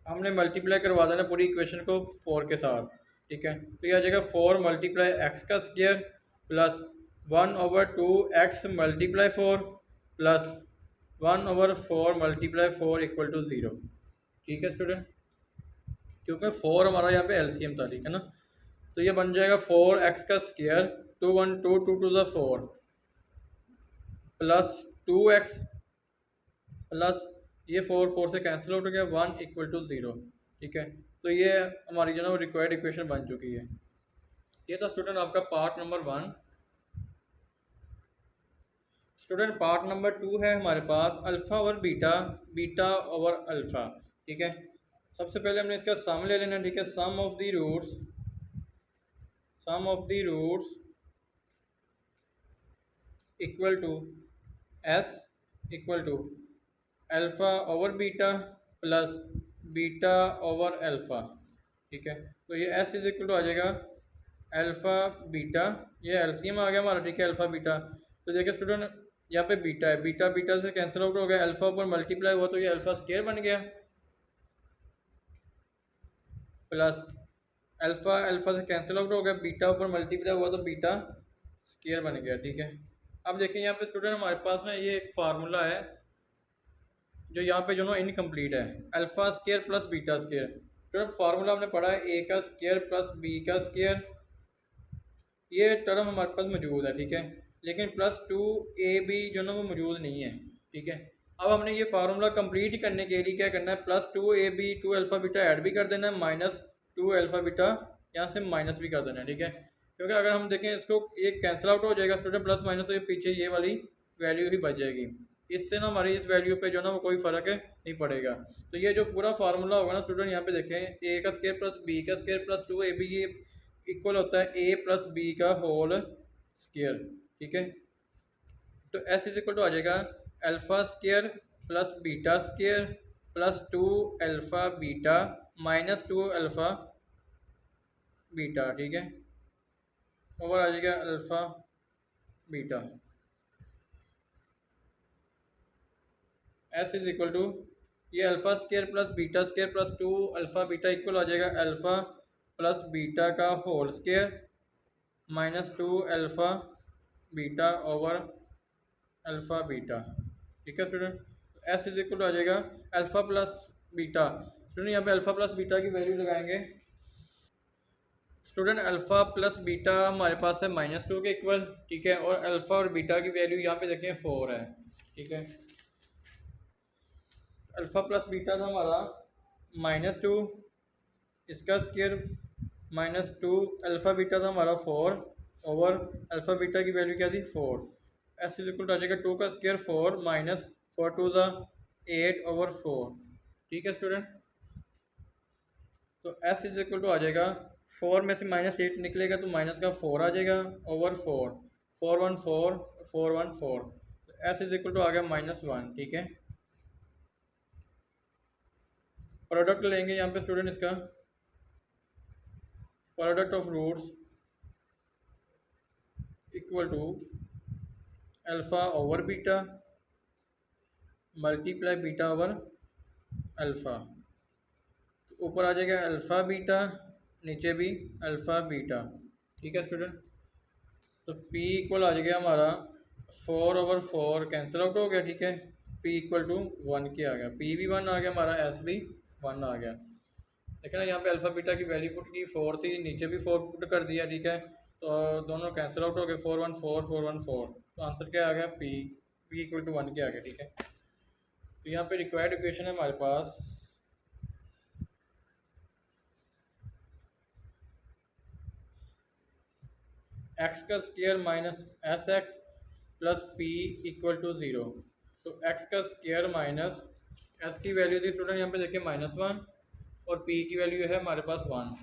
Speaker 1: हमने मल्टीप्लाई करवा देना पूरी इक्वेशन को फोर के साथ, ठीक है। तो ये आ जाएगा 4 मल्टीप्लाई एक्स का square plus 1/2 x multiply 4 plus 1/4 multiply 4 equal to zero. ठीक है स्टूडेंट, क्योंकि 4 हमारा यहाँ पे एलसीएम था, ठीक है ना। तो ये बन जाएगा 4x का स्क्वायर 2 × 4 प्लस 2x प्लस ये 4 से कैंसिल आउट हो गया 1 इक्वल टू ज़ीरो। ठीक है, तो ये हमारी जो ना वो रिक्वायर्ड इक्वेशन बन चुकी है। ये था स्टूडेंट आपका part number 1। Student part number 2 है हमारे पास अल्फ़ा और बीटा, बीटा और अल्फ़ा। ठीक है, सबसे पहले हमने इसका सम ले लेना, ठीक है, sum of the roots equal to S equal to alpha over beta plus beta over alpha. ठीक है, तो ये एस इज इक्वल टू आ जाएगा अल्फ़ा बीटा, ये एलसीएम आ गया हमारा, ठीक है, अल्फ़ा बीटा। तो देखिए स्टूडेंट यहाँ पे बीटा है, बीटा बीटा से कैंसिल आउट हो गया, अल्फ़ा ऊपर मल्टीप्लाई हुआ तो ये अल्फ़ा स्क्वायर बन गया, प्लस अल्फ़ा अल्फ़ा से कैंसिल आउट हो गया, बीटा ऊपर मल्टीप्लाई हुआ तो बीटा स्क्वायर बन गया। ठीक है, अब देखिए यहाँ पे स्टूडेंट हमारे पास ना ये एक फार्मूला है जो यहाँ पे जो ना इनकम्प्लीट है, alpha square plus beta square. Student formula हमने पढ़ा है ए का स्क्वायर प्लस बी का स्क्वायर, ये टर्म हमारे पास मौजूद है, ठीक है, लेकिन प्लस 2ab जो ना वो मौजूद नहीं है। ठीक है, अब हमने ये फार्मूला कंप्लीट करने के लिए क्या करना है, +2ab 2 अल्फ़ा बीटा ऐड भी कर देना है, -2 अल्फ़ा बीटा यहाँ से माइनस भी कर देना है। ठीक है, क्योंकि अगर हम देखें इसको ये कैंसिल आउट हो जाएगा स्टूडेंट, प्लस माइनस, तो ये पीछे ये वाली वैल्यू ही बच जाएगी, इससे ना हमारी इस वैल्यू पे जो ना वो कोई फ़र्क नहीं पड़ेगा। तो ये जो पूरा फार्मूला होगा ना स्टूडेंट, यहाँ पे देखें ए का स्क्वायर प्लस बी का स्क्वायर प्लस 2ab, ये इक्वल होता है ए प्लस बी का होल स्क्वायर। ठीक है, तो एस इज इक्वल टू आ जाएगा alpha square plus beta square plus 2 alpha beta -2 alpha beta. ठीक है, ओवर आ जाएगा alpha beta, S is equal to ये alpha square plus beta square plus 2 alpha beta equal आ जाएगा अल्फ़ा प्लस बीटा का whole square -2 alpha beta over alpha beta. ठीक है student, S is equal to आ जाएगा अल्फ़ा प्लस बीटा। स्टूडेंट यहाँ पे अल्फ़ा प्लस बीटा की वैल्यू लगाएंगे, स्टूडेंट अल्फ़ा प्लस बीटा हमारे पास है -2 के इक्वल। ठीक है, और अल्फ़ा और बीटा की वैल्यू यहाँ पे देखें 4 है। ठीक है, अल्फ़ा प्लस बीटा था हमारा -2, इसका स्क्वायर -2 अल्फ़ा बीटा था हमारा 4 ओवर अल्फ़ा बीटा की वैल्यू क्या थी 4। एस इज इक्वल टू आ जाएगा 2 का स्क्वायर 4 -4 2 ज़ा 8 ओवर 4। ठीक है स्टूडेंट, तो एस इज इक्वल टू आ जाएगा 4 में से -8 निकलेगा तो माइनस का 4 आ जाएगा ओवर 4, 4 1 4 4 1 4, तो एस इज इक्वल टू आ गया -1। ठीक है, प्रोडक्ट लेंगे यहाँ पे स्टूडेंट, इसका product of roots equal to alpha over beta multiply beta over alpha, ऊपर आ जाएगा अल्फ़ा बीटा, नीचे भी अल्फ़ा बीटा। ठीक है स्टूडेंट, तो P इक्वल आ जाएगा हमारा 4/4 कैंसिल आउट हो गया। ठीक है, P इक्वल टू 1 के आ गया, P भी 1 आ गया हमारा, S भी 1 आ गया। देखिए ना यहाँ पे अल्फ़ा बीटा की वैल्यू पुट की 4 थी, नीचे भी 4 पुट कर दिया। ठीक है, तो दोनों कैंसिल आउट हो गए, 4 1 4 4 1 4, तो आंसर क्या आ गया P इक्वल टू 1 के आ गया। ठीक है, तो यहाँ पे रिक्वायर्ड इक्वेशन है हमारे पास एक्स का square minus S x plus P equal to zero. तो एक्स का स्क्वायर माइनस एस की वैल्यू थी स्टूडेंट यहाँ पे देखिए -1 और पी की वैल्यू है हमारे पास 1।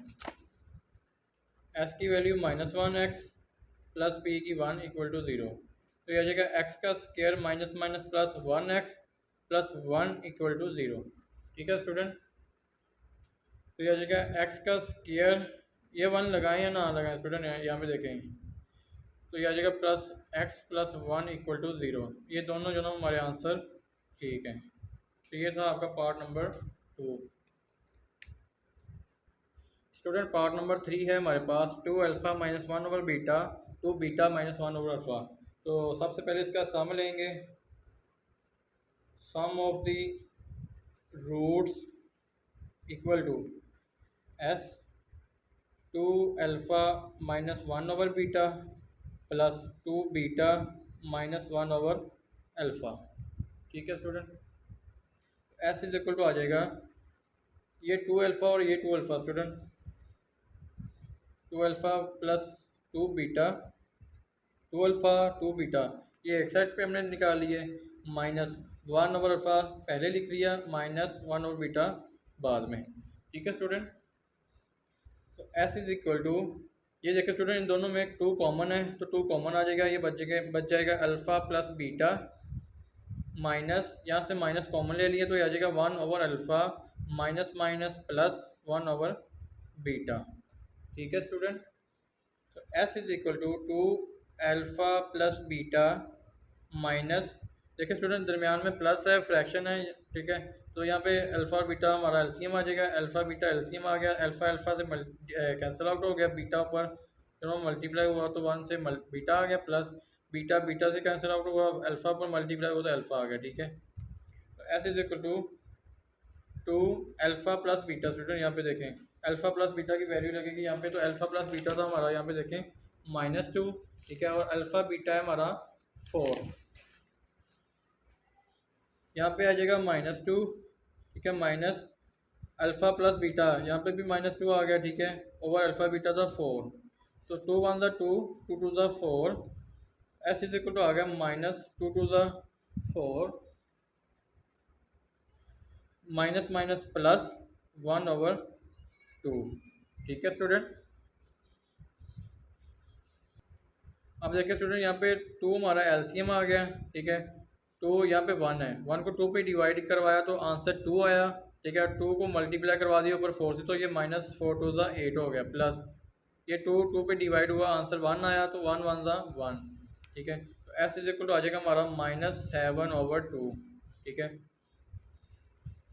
Speaker 1: एस की वैल्यू -1 एक्स प्लस पी की 1 इक्वल टू ज़ीरो। तो यह आ जाएगा एक्स का square minus minus plus 1 x plus 1 equal to zero. ठीक है स्टूडेंट। तो यह आ जाएगा एक्स का स्क्वायर, ये 1 लगाएं या ना लगाएं स्टूडेंट, यहाँ पे देखें। तो ये आ जाएगा plus x plus 1 equal to zero. ये दोनों जो ना हमारे आंसर ठीक है। तो ये था आपका part number 2। Student part number 3 है हमारे पास 2 alpha minus 1 over beta 2 beta minus 1 over alpha. तो सबसे पहले इसका सम लेंगे। Sum of the roots equal to S 2 alpha minus 1 over beta plus 2 beta minus 1 over alpha. ठीक है student. S is equal to आ जाएगा ये 2 अल्फ़ा और ये 2 alpha student, 2 alpha plus 2 beta, 2 alpha 2 beta, ये एक साइड पे हमने निकाल लिए, माइनस 1 ओवर अल्फ़ा पहले लिख लिया, माइनस 1 ओवर बीटा बाद में। ठीक है स्टूडेंट। तो एस इज इक्वल टू, ये देखिए स्टूडेंट इन दोनों में 2 कॉमन है तो 2 कॉमन आ जाएगा, ये बच जाएगा अल्फ़ा प्लस बीटा माइनस, यहाँ से माइनस कॉमन ले लिया तो ये आ जाएगा 1 over alpha minus minus plus 1 over beta. ठीक है स्टूडेंट। तो S is equal to 2 alpha plus beta minus, देखिए स्टूडेंट दरमियान में प्लस है, फ्रैक्शन है। ठीक है। तो यहाँ पे अल्फ़ा और बीटा हमारा एलसीएम आ जाएगा, अल्फ़ा बीटा एलसीएम आ गया, अल्फ़ा अल्फ़ा से कैंसिल आउट हो गया, बीटा ऊपर दोनों मल्टीप्लाई हुआ तो 1 से बीटा आ गया, प्लस बीटा बीटा से कैंसिल आउट हुआ, अल्फ़ा पर मल्टीप्लाई हुआ तो अल्फ़ा आ गया। ठीक है। तो S is equal to 2 alpha plus beta, student यहाँ पे देखें अल्फ़ा प्लस बीटा की वैल्यू लगेगी यहाँ पे, तो अल्फ़ा प्लस बीटा था हमारा यहाँ पे देखें -2। ठीक है। और अल्फ़ा बीटा है हमारा 4, यहाँ पे आ जाएगा -2। ठीक है। माइनस अल्फ़ा प्लस बीटा, यहाँ पे भी -2 आ गया। ठीक है। ओवर अल्फ़ा बीटा था 4, तो 2 1 ज़ा 2, 2 2 ज़ा 4, एस इज इक्वल टू आ गया -2 2 ज़ा 4 माइनस माइनस प्लस 1 ओवर 2। ठीक है स्टूडेंट। अब देखिए स्टूडेंट यहाँ पे 2 हमारा एलसीएम आ गया। ठीक है। 2 यहाँ पे 1 है, 1 को 2 पे डिवाइड करवाया तो आंसर 2 आया। ठीक है। 2 को मल्टीप्लाई करवा दिया ऊपर 4 से तो ये -4 2 ज़ा 8 हो गया, प्लस ये 2 2 पे डिवाइड हुआ, आंसर 1 आया तो 1 1 ज़ा 1। ठीक है। तो एस इज इक्वल टू आ जाएगा हमारा -7 ओवर 2। ठीक है।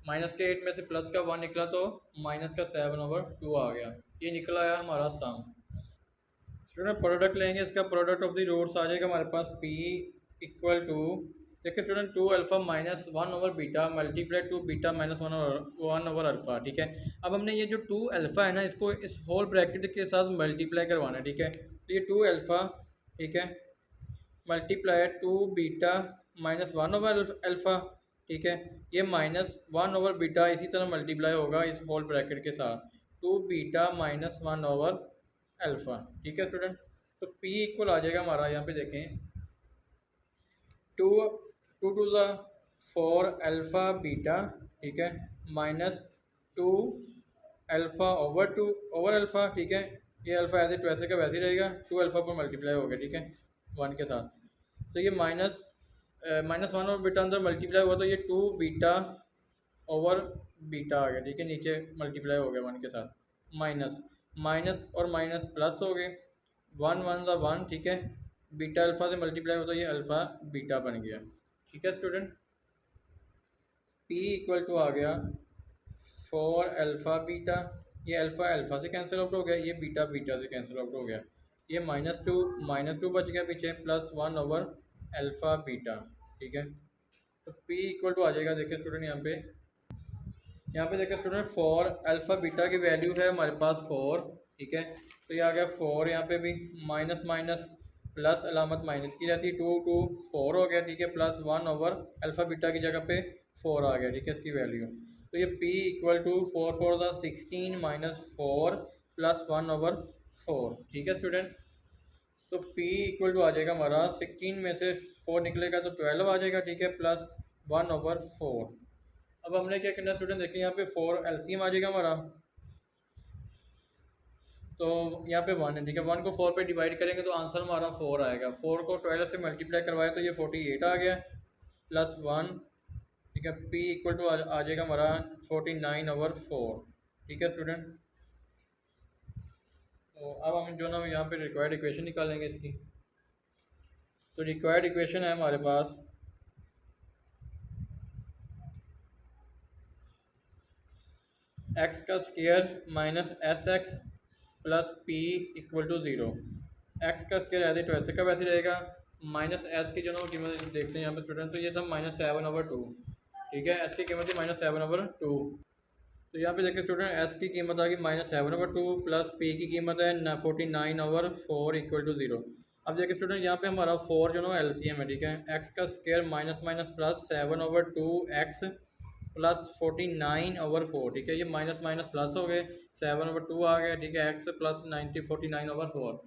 Speaker 1: माइनस के 8 में से प्लस का 1 निकला तो माइनस का 7 ओवर 2 आ गया। ये निकला आया हमारा सम। स्टूडेंट प्रोडक्ट लेंगे, इसका प्रोडक्ट ऑफ द रूट्स आ जाएगा हमारे पास P इक्वल टू, देखिए student 2 alpha minus 1 over beta multiply 2 beta minus 1 over alpha. ठीक है। अब हमने ये जो 2 अल्फ़ा है ना, इसको इस होल ब्रैकेट के साथ मल्टीप्लाई करवाना है। ठीक है। तो ये 2 अल्फ़ा, ठीक है, multiply 2 beta minus 1 over alpha. ठीक है। ये -1 ओवर बीटा इसी तरह मल्टीप्लाई होगा इस होल ब्रैकेट के साथ, 2 बीटा माइनस 1 ओवर अल्फ़ा। ठीक है स्टूडेंट। तो P इक्वल आ जाएगा हमारा, यहाँ पे देखें 2 2 2 ज़ा 4 अल्फ़ा बीटा। ठीक है। -2 अल्फ़ा ओवर 2 ओवर अल्फ़ा। ठीक है। ये अल्फ़ा ऐसे वैसे का वैसे ही रहेगा, 2 अल्फ़ा पर मल्टीप्लाई हो गया। ठीक है। 1 के साथ, तो ये -1 और बीटा अंदर मल्टीप्लाई हुआ तो ये 2 बीटा ओवर बीटा आ गया। ठीक है। नीचे मल्टीप्लाई हो गया 1 के साथ, माइनस माइनस और माइनस प्लस हो गए, 1 1 ज़ा 1। ठीक है। बीटा अल्फ़ा से मल्टीप्लाई होता है, ये अल्फ़ा बीटा बन गया। ठीक है स्टूडेंट। P इक्वल टू आ गया 4 अल्फ़ा बीटा, ये अल्फ़ा अल्फ़ा से कैंसिल आउट हो गया, ये बीटा बीटा से कैंसिल आउट हो गया, ये -2 बच गया पीछे, प्लस 1 ओवर अल्फ़ा बीटा। ठीक है। तो P इक्वल टू आ जाएगा, देखिए स्टूडेंट यहाँ पे देखिए स्टूडेंट 4 अल्फ़ा बीटा की वैल्यू है हमारे पास 4। ठीक है। तो ये आ गया 4, यहाँ पे भी माइनस माइनस प्लस अलामत माइनस की रहती है, 2 2 4 हो गया। ठीक है। प्लस 1 ओवर अल्फ़ा बीटा की जगह पे 4 आ गया। ठीक है। इसकी वैल्यू, तो ये P इक्वल टू 4 4 ज़ा 16 -4 प्लस 1 ओवर 4। ठीक है स्टूडेंट। तो P इक्वल टू आ जाएगा हमारा 16 में से 4 निकलेगा तो 12 आ जाएगा, ठीक है, प्लस 1/4। अब हमने क्या करना स्टूडेंट, देखें यहाँ पे 4 एलसीएम आ जाएगा हमारा, तो यहाँ पे 1 है, ठीक है, 1 को 4 पे डिवाइड करेंगे तो आंसर हमारा 4 आएगा। 4 को 12 से मल्टीप्लाई करवाया तो ये 48 आ गया, प्लस 1, ठीक है। P इक्वल टू आ जाएगा हमारा 49/4, ठीक है स्टूडेंट। तो अब हम जो ना यहाँ पे रिक्वायर्ड इक्वेशन निकालेंगे इसकी। तो रिक्वायर्ड इक्वेशन है हमारे पास x का square minus S x plus P equal to 0। X का स्क्वायर एज इट वैसे का वैसे रहेगा, माइनस एस की जो ना कीमत देखते हैं यहाँ पे स्टूडेंट, तो ये था -7/2, ठीक है। एस की कीमत थी -7/2, तो यहाँ पे देखिए स्टूडेंट एस की कीमत आ गई -7/2 प्लस पी की कीमत है 49/4 इक्वल टू 0। अब देखिए स्टूडेंट यहाँ पे हमारा 4 जो ना एलसीएम है, ठीक है। एक्स का square minus minus plus 7/2 x plus 49/4, ठीक है। ये माइनस माइनस प्लस हो गए, 7/2 आ गया, ठीक है, एक्स प्लस 49/4।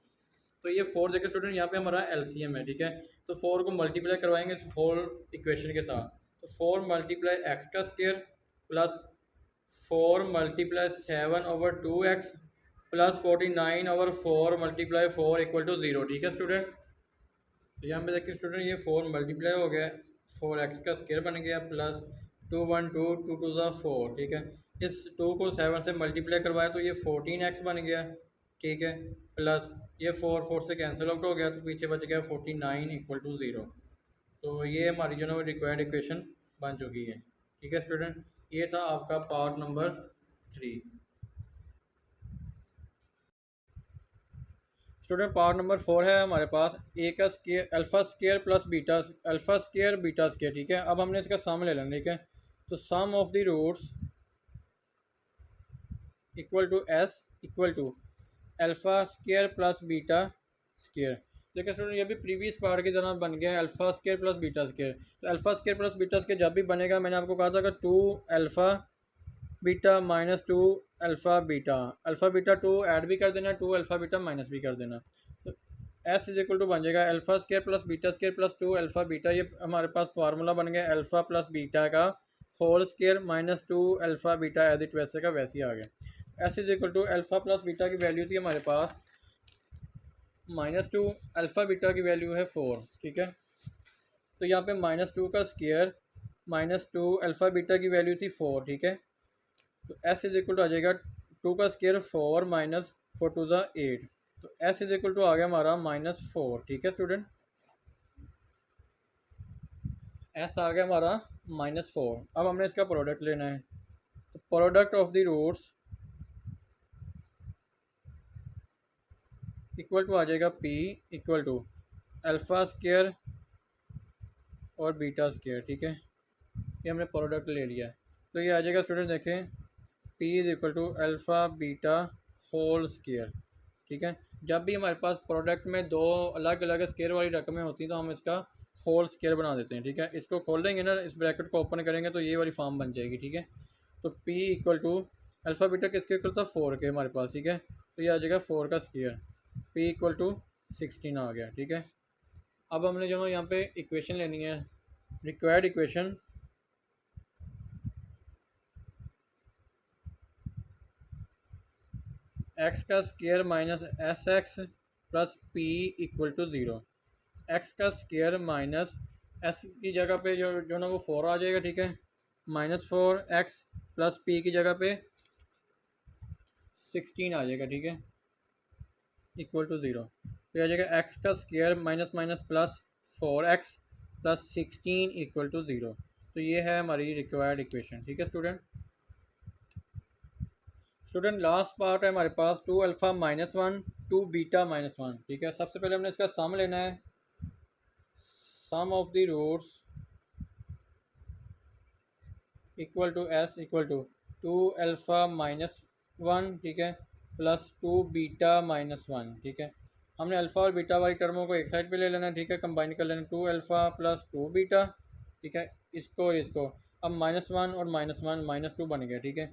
Speaker 1: तो ये 4 देखिए स्टूडेंट यहाँ पे हमारा एलसीएम है, ठीक है। तो 4 को मल्टीप्लाई करवाएंगे इस होल इक्वेशन के साथ, तो 4 मल्टीप्लाई एक्स का square plus 4 multiply 7/2 x plus 49/4 multiply 4 equal to 0, ठीक है स्टूडेंट। तो यहाँ पे देखिए स्टूडेंट ये 4 मल्टीप्लाई हो गया, 4x का स्क्वायर बन गया प्लस 2 2 2 ज़ा 4, ठीक है। इस 2 को 7 से मल्टीप्लाई करवाया तो ये 14x बन गया, ठीक है, प्लस ये 4 से कैंसिल आउट हो गया तो पीछे बच गया 49 इक्वल टू 0। तो ये हमारी जो ना रिक्वायर्ड इक्वेशन बन चुकी है, ठीक है स्टूडेंट। ये था आपका part number 3। Student part number 4 है हमारे पास ए का square alpha square plus beta alpha square beta square, ठीक है। अब हमने इसका सम ले लेना, ठीक है। तो sum of the roots equal to S equal to alpha square plus beta square. देखिए स्टूडेंट ये भी प्रीवियस पार्ट की तरह बन गया है, alpha square plus beta square. तो alpha square plus beta square जब भी बनेगा, मैंने आपको कहा था कि 2 alpha beta minus 2 alpha beta 2 add भी कर देना, 2 अल्फ़ा बीटा माइनस भी कर देना। तो एस इज इक्वल टू बन जाएगा alpha square plus beta square plus 2 alpha beta. ये हमारे पास फार्मूला बन गया अल्फ़ा प्लस बीटा का whole square minus 2 alpha beta as it वैसे का वैसे ही आ गया। S is equal to alpha plus beta की वैल्यू थी हमारे पास -2, अल्फ़ा बीटा की वैल्यू है 4, ठीक है। तो यहाँ पे -2 का स्केयर -2 अल्फ़ा बीटा की वैल्यू थी 4, ठीक है। तो एस इज इक्वल टू आ जाएगा 2 का स्केयर 4 माइनस 4 2 ज़ा 8। तो एस इज इक्वल टू आ गया हमारा -4, ठीक है स्टूडेंट। एस आ गया हमारा -4। अब हमने इसका प्रोडक्ट लेना है, तो product of the roots equal to आ जाएगा P equal to alpha square और बीटा स्केयर, ठीक है। ये हमने प्रोडक्ट ले लिया है, तो ये आ जाएगा स्टूडेंट देखें P is equal to alpha beta whole square, ठीक है। जब भी हमारे पास प्रोडक्ट में दो अलग अलग स्केयर वाली रकमें होती हैं तो हम इसका होल स्केयर बना देते हैं, ठीक है। इसको खोल देंगे ना, इस ब्रैकेट को ओपन करेंगे तो ये वाली फॉर्म बन जाएगी, ठीक है। तो P equal to alpha beta किसके इक्वल था 4 के हमारे पास, ठीक है। तो ये आ जाएगा 4 का स्केयर, P इक्वल टू 16 आ गया, ठीक है। अब हमने जो यहाँ पे इक्वेशन लेनी है, रिक्वायर्ड इक्वेशन एक्स का square minus S x plus P equal to 0। X का स्केयर माइनस एस की जगह पे जो ना वो 4 आ जाएगा, ठीक है, -4x प्लस पी की जगह पे 16 आ जाएगा, ठीक है, इक्वल टू 0। तो आ जाएगा एक्स का square minus minus plus 4x plus 16 equal to 0। तो ये है हमारी रिक्वायर्ड इक्वेशन, ठीक है स्टूडेंट। स्टूडेंट लास्ट पार्ट है हमारे पास 2 अल्फ़ा -1 2 बीटा -1, ठीक है। सबसे पहले हमने इसका सम लेना है, sum of the roots equal to S equal to 2 alpha -1, ठीक है, प्लस 2 बीटा -1, ठीक है। हमने अल्फ़ा और बीटा वाली टर्मों को एक साइड पे ले लेना है, ठीक है, कंबाइन कर लेना, 2 अल्फ़ा प्लस 2 बीटा, ठीक है, इसको और इसको। अब -1 और -1 -2 बन गया, ठीक है,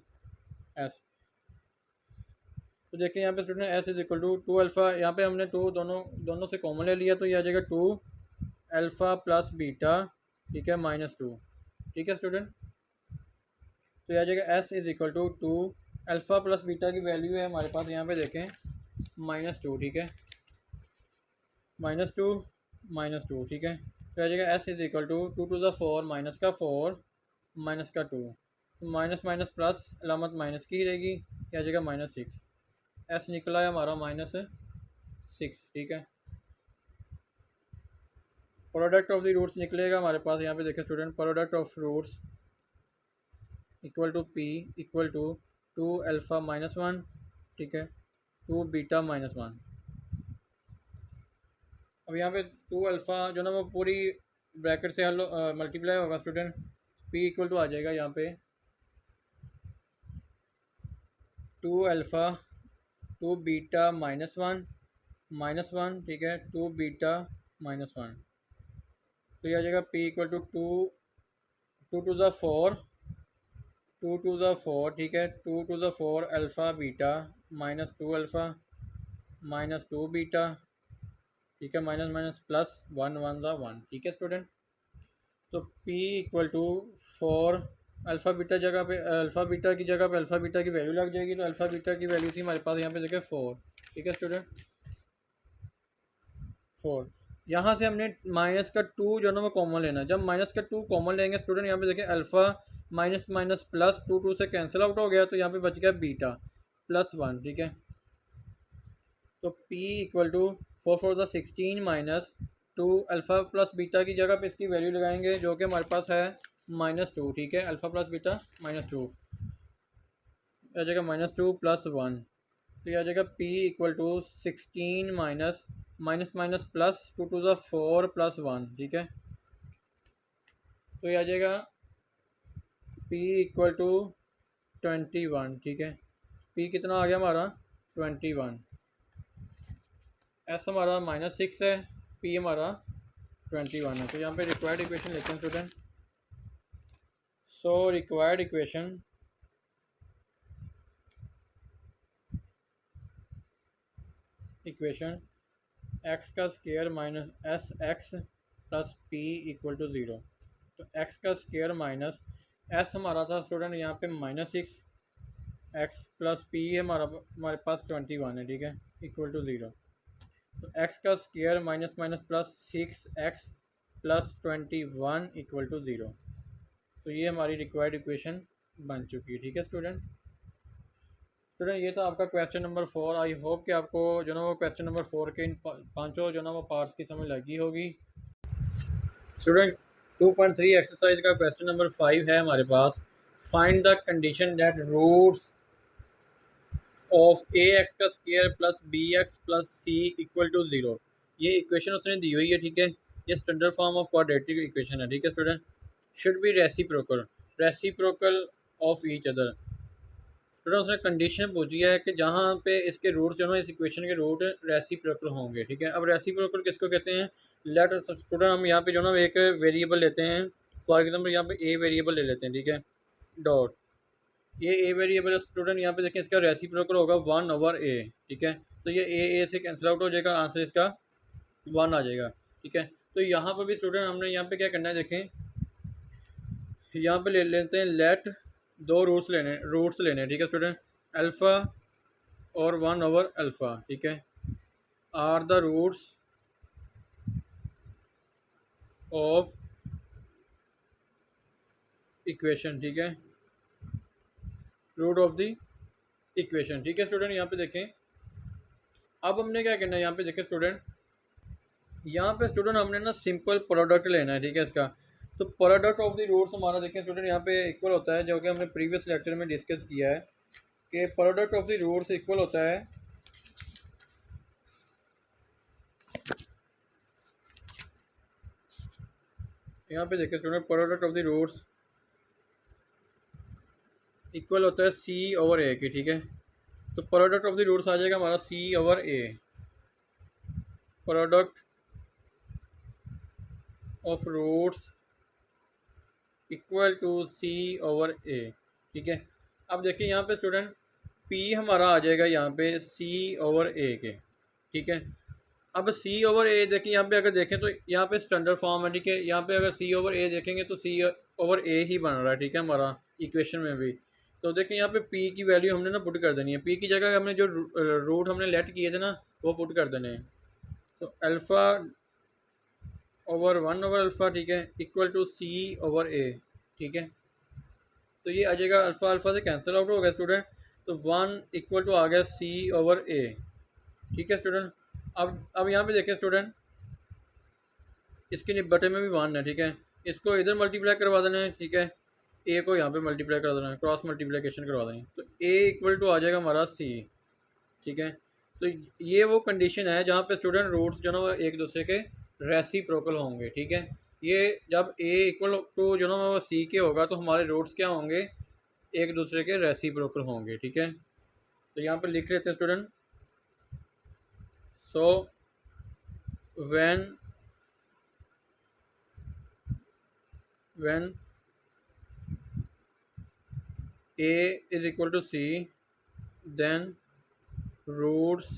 Speaker 1: एस। तो देखिए यहाँ पे student S is equal to two alpha, यहाँ पे हमने टू दोनों दोनों से कॉमन ले लिया, तो ये आ जाएगा टू अल्फ़ा प्लस बीटा, ठीक है, माइनस टू, ठीक है स्टूडेंट। तो ये आ जाएगा s is equal to two alpha plus beta की वैल्यू है हमारे पास यहाँ पे देखें माइनस टू, ठीक है, माइनस टू, ठीक है। तो आ जाएगा s is equal to two two ज़ फोर, माइनस का फोर माइनस का टू, तो माइनस माइनस प्लस अलामत माइनस की ही रहेगी, क्या आ जाएगा माइनस सिक्स, एस निकला है हमारा माइनस सिक्स, ठीक है। प्रोडक्ट ऑफ द रूट्स निकलेगा हमारे पास यहाँ पे देखें student, product of roots equal to P equal to two alpha minus one, ठीक है, टू बीटा माइनस वन। अब यहाँ पे टू अल्फ़ा जो ना वो पूरी ब्रैकेट से मल्टीप्लाई होगा स्टूडेंट, पी इक्वल टू आ जाएगा यहाँ पे two alpha two beta minus one, ठीक है, टू बीटा माइनस वन। तो ये आ जाएगा p equal to two two two ज़ा फोर, टू टू ज़ा फोर, ठीक है, टू टू ज़ा four alpha beta minus two alpha minus two beta, ठीक है, minus minus plus one one ज़ा वन, ठीक है स्टूडेंट। तो P equal to four alpha beta जगह पे, अल्फ़ा बीटा की जगह पे अल्फ़ा बीटा की वैल्यू लग जाएगी, तो अल्फ़ा बीटा की वैल्यू थी हमारे पास यहाँ पे देखें फोर, ठीक है स्टूडेंट, फोर। यहाँ से हमने माइनस का टू जो ना वो कॉमन लेना है, जब माइनस का टू कॉमन लेंगे स्टूडेंट यहाँ पे देखें alpha minus minus plus two, two से कैंसिल आउट हो गया, तो यहाँ पे बच गया बीटा प्लस वन, ठीक है। तो P equal to four four ज़ा sixteen minus two alpha plus beta की जगह पे इसकी वैल्यू लगाएंगे जो कि हमारे पास है माइनस टू, ठीक है, alpha plus beta minus two, आ जाएगा माइनस टू प्लस वन, तो ये आ जाएगा P equal to sixteen minus minus minus plus two two ज़ा फोर प्लस वन, ठीक है। तो ये आ जाएगा P equal to twenty one, ठीक है, P कितना आ गया हमारा ट्वेंटी वन, एस हमारा माइनस सिक्स है, P हमारा ट्वेंटी वन है। तो यहाँ पे रिक्वायर्ड इक्वेशन लिखते हैं student, so required equation x का square minus S x plus P equal to zero. तो एक्स का स्केयर माइनस एस हमारा था स्टूडेंट यहाँ पे minus six x plus p हमारे पास ट्वेंटी वन है, ठीक है, इक्वल टू ज़ीरो। तो एक्स का square minus minus plus six x plus twenty one equal to zero. तो ये हमारी रिक्वायर्ड इक्वेशन बन चुकी है, ठीक है स्टूडेंट। स्टूडेंट ये था आपका क्वेश्चन नंबर फोर। आई होप कि आपको जो ना वो क्वेश्चन नंबर फोर के इन पांचों जो ना वो पार्ट्स की समझ लगी होगी। स्टूडेंट 2.3 एक्सरसाइज का क्वेश्चन नंबर 5 है हमारे पास, find the condition that roots of a x का square plus b x plus c equal to zero. ये इक्वेशन उसने दी हुई है, ठीक है, ये standard form of quadratic equation है, ठीक है student. Should be reciprocal of each other. Student उसने कंडीशन पूछी है कि जहाँ पे इसके रूट्स जो है इस इक्वेशन के रूट रेसिप्रोकल होंगे, ठीक है। अब रेसिप्रोकल किसको कहते हैं, लेट स्टूडेंट हम यहाँ पे जो ना एक वेरिएबल लेते हैं, फॉर एग्जांपल यहाँ पे ए वेरिएबल ले लेते हैं, ठीक है, डॉट ये ए वेरिएबल स्टूडेंट यहाँ पे देखें इसका रेसिप्रोकल होगा वन ओवर ए, ठीक है। तो ये ए से कैंसिल आउट हो जाएगा, आंसर इसका वन आ जाएगा, ठीक है। तो यहाँ पर भी स्टूडेंट हमने यहाँ पे क्या करना है, देखें यहाँ पे ले लेते हैं लेट दो रूट्स लेने, ठीक है स्टूडेंट, अल्फ़ा और वन ओवर अल्फ़ा, ठीक है, are the roots of equation, ठीक है, रूट ऑफ द इक्वेशन, ठीक है स्टूडेंट। यहाँ पे देखें अब हमने क्या करना है, यहाँ पे देखें स्टूडेंट, यहाँ पे स्टूडेंट हमने ना सिंपल प्रोडक्ट लेना है, ठीक है इसका। तो प्रोडक्ट ऑफ द रूट्स हमारा देखें स्टूडेंट यहाँ पे इक्वल होता है, जो कि हमने प्रीवियस लेक्चर में डिस्कस किया है कि product of the roots equal होता है यहाँ पे देखें student, product of the roots equal होता है सी ओवर ए के, ठीक है। तो प्रोडक्ट ऑफ द रूट्स आ जाएगा हमारा c over a, product of roots equal to C over ए, ठीक है। अब देखिए यहाँ पे स्टूडेंट पी हमारा आ जाएगा यहाँ पे सी ओवर ए के, ठीक है। अब सी ओवर ए देखिए, यहाँ पे अगर देखें तो यहाँ पे स्टैंडर्ड फॉर्म है, ठीक है। यहाँ पे अगर सी ओवर ए देखेंगे तो सी ओवर ए ही बन रहा है, ठीक है, हमारा इक्वेशन में भी। तो देखिए यहाँ पे पी की वैल्यू हमने ना पुट कर देनी है, पी की जगह हमने जो रूट हमने लेट किए थे ना वो पुट कर देने हैं। तो अल्फ़ा ओवर 1 ओवर अल्फ़ा, ठीक है, इक्वल टू सी ओवर ए, ठीक है। तो ये आ जाएगा अल्फ़ा अल्फ़ा से कैंसिल आउट हो गया स्टूडेंट, तो 1 इक्वल टू आ गया सी ओवर ए, ठीक है स्टूडेंट। अब यहाँ पे देखें स्टूडेंट, इसके निबटे में भी 1 है, ठीक है। इसको इधर मल्टीप्लाई करवा देना है, ठीक है, ए को यहाँ पे मल्टीप्लाई कर देना है, क्रॉस मल्टीप्लिकेशन करवा देनी है। तो ए इक्वल टू आ जाएगा हमारा सी, ठीक है। तो ये वो कंडीशन है जहाँ पे स्टूडेंट रूट्स जो ना वो एक दूसरे के रेसिप्रोकल होंगे, ठीक है। ये जब ए इक्वल टू जो ना वो सी के होगा तो हमारे रूट्स क्या होंगे, एक दूसरे के रेसिप्रोकल होंगे, ठीक है। तो यहाँ पे लिख लेते हैं student, so when a is equal to c then roots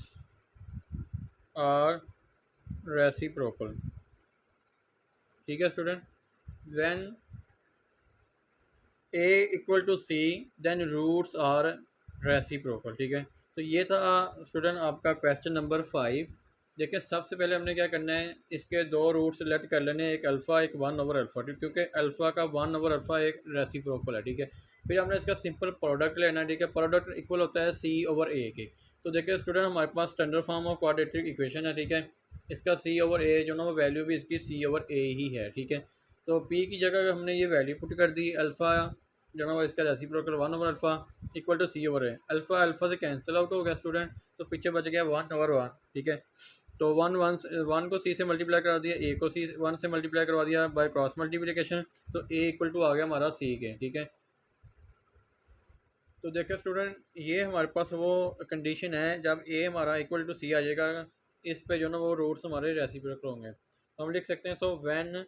Speaker 1: are reciprocal, ठीक है student. When a equal to c then roots are reciprocal, ठीक है। तो ये था स्टूडेंट आपका क्वेश्चन नंबर 5। देखिए सबसे पहले हमने क्या करना है, इसके दो रूट सेलेक्ट कर लेने, एक अल्फ़ा एक 1 ओवर अल्फ़ा, क्योंकि अल्फ़ा का 1 ओवर अल्फ़ा एक रेसिप्रोकल है, ठीक है। फिर हमने इसका सिंपल प्रोडक्ट लेना है, ठीक है। प्रोडक्ट इक्वल होता है सी ओवर ए के। तो देखिए स्टूडेंट हमारे पास standard form of quadratic equation है, ठीक है। इसका सी ओवर ए जो ना वो वैल्यू भी इसकी सी ओवर ए ही है, ठीक है। तो पी की जगह हमने ये वैल्यू पुट कर दी, अल्फ़ा जो ना इसका reciprocal 1 over alpha equal to C over है। अल्फ़ा अल्फ़ा से कैंसिल आउट हो गया स्टूडेंट, तो पीछे बच गया 1 ओवर 1, ठीक है। तो 1 को सी से मल्टीप्लाई करा दिया, ए को सी 1 से मल्टीप्लाई करवा दिया बाय क्रॉस मल्टीप्लिकेशन, तो ए इक्वल टू आ गया हमारा सी के, ठीक है। तो देखो स्टूडेंट ये हमारे पास वो कंडीशन है जब ए हमारा इक्वल टू सी आ जाएगा, इस पे जो ना वो रूट्स हमारे रेसिप्रोकल होंगे। तो हम लिख सकते हैं, so when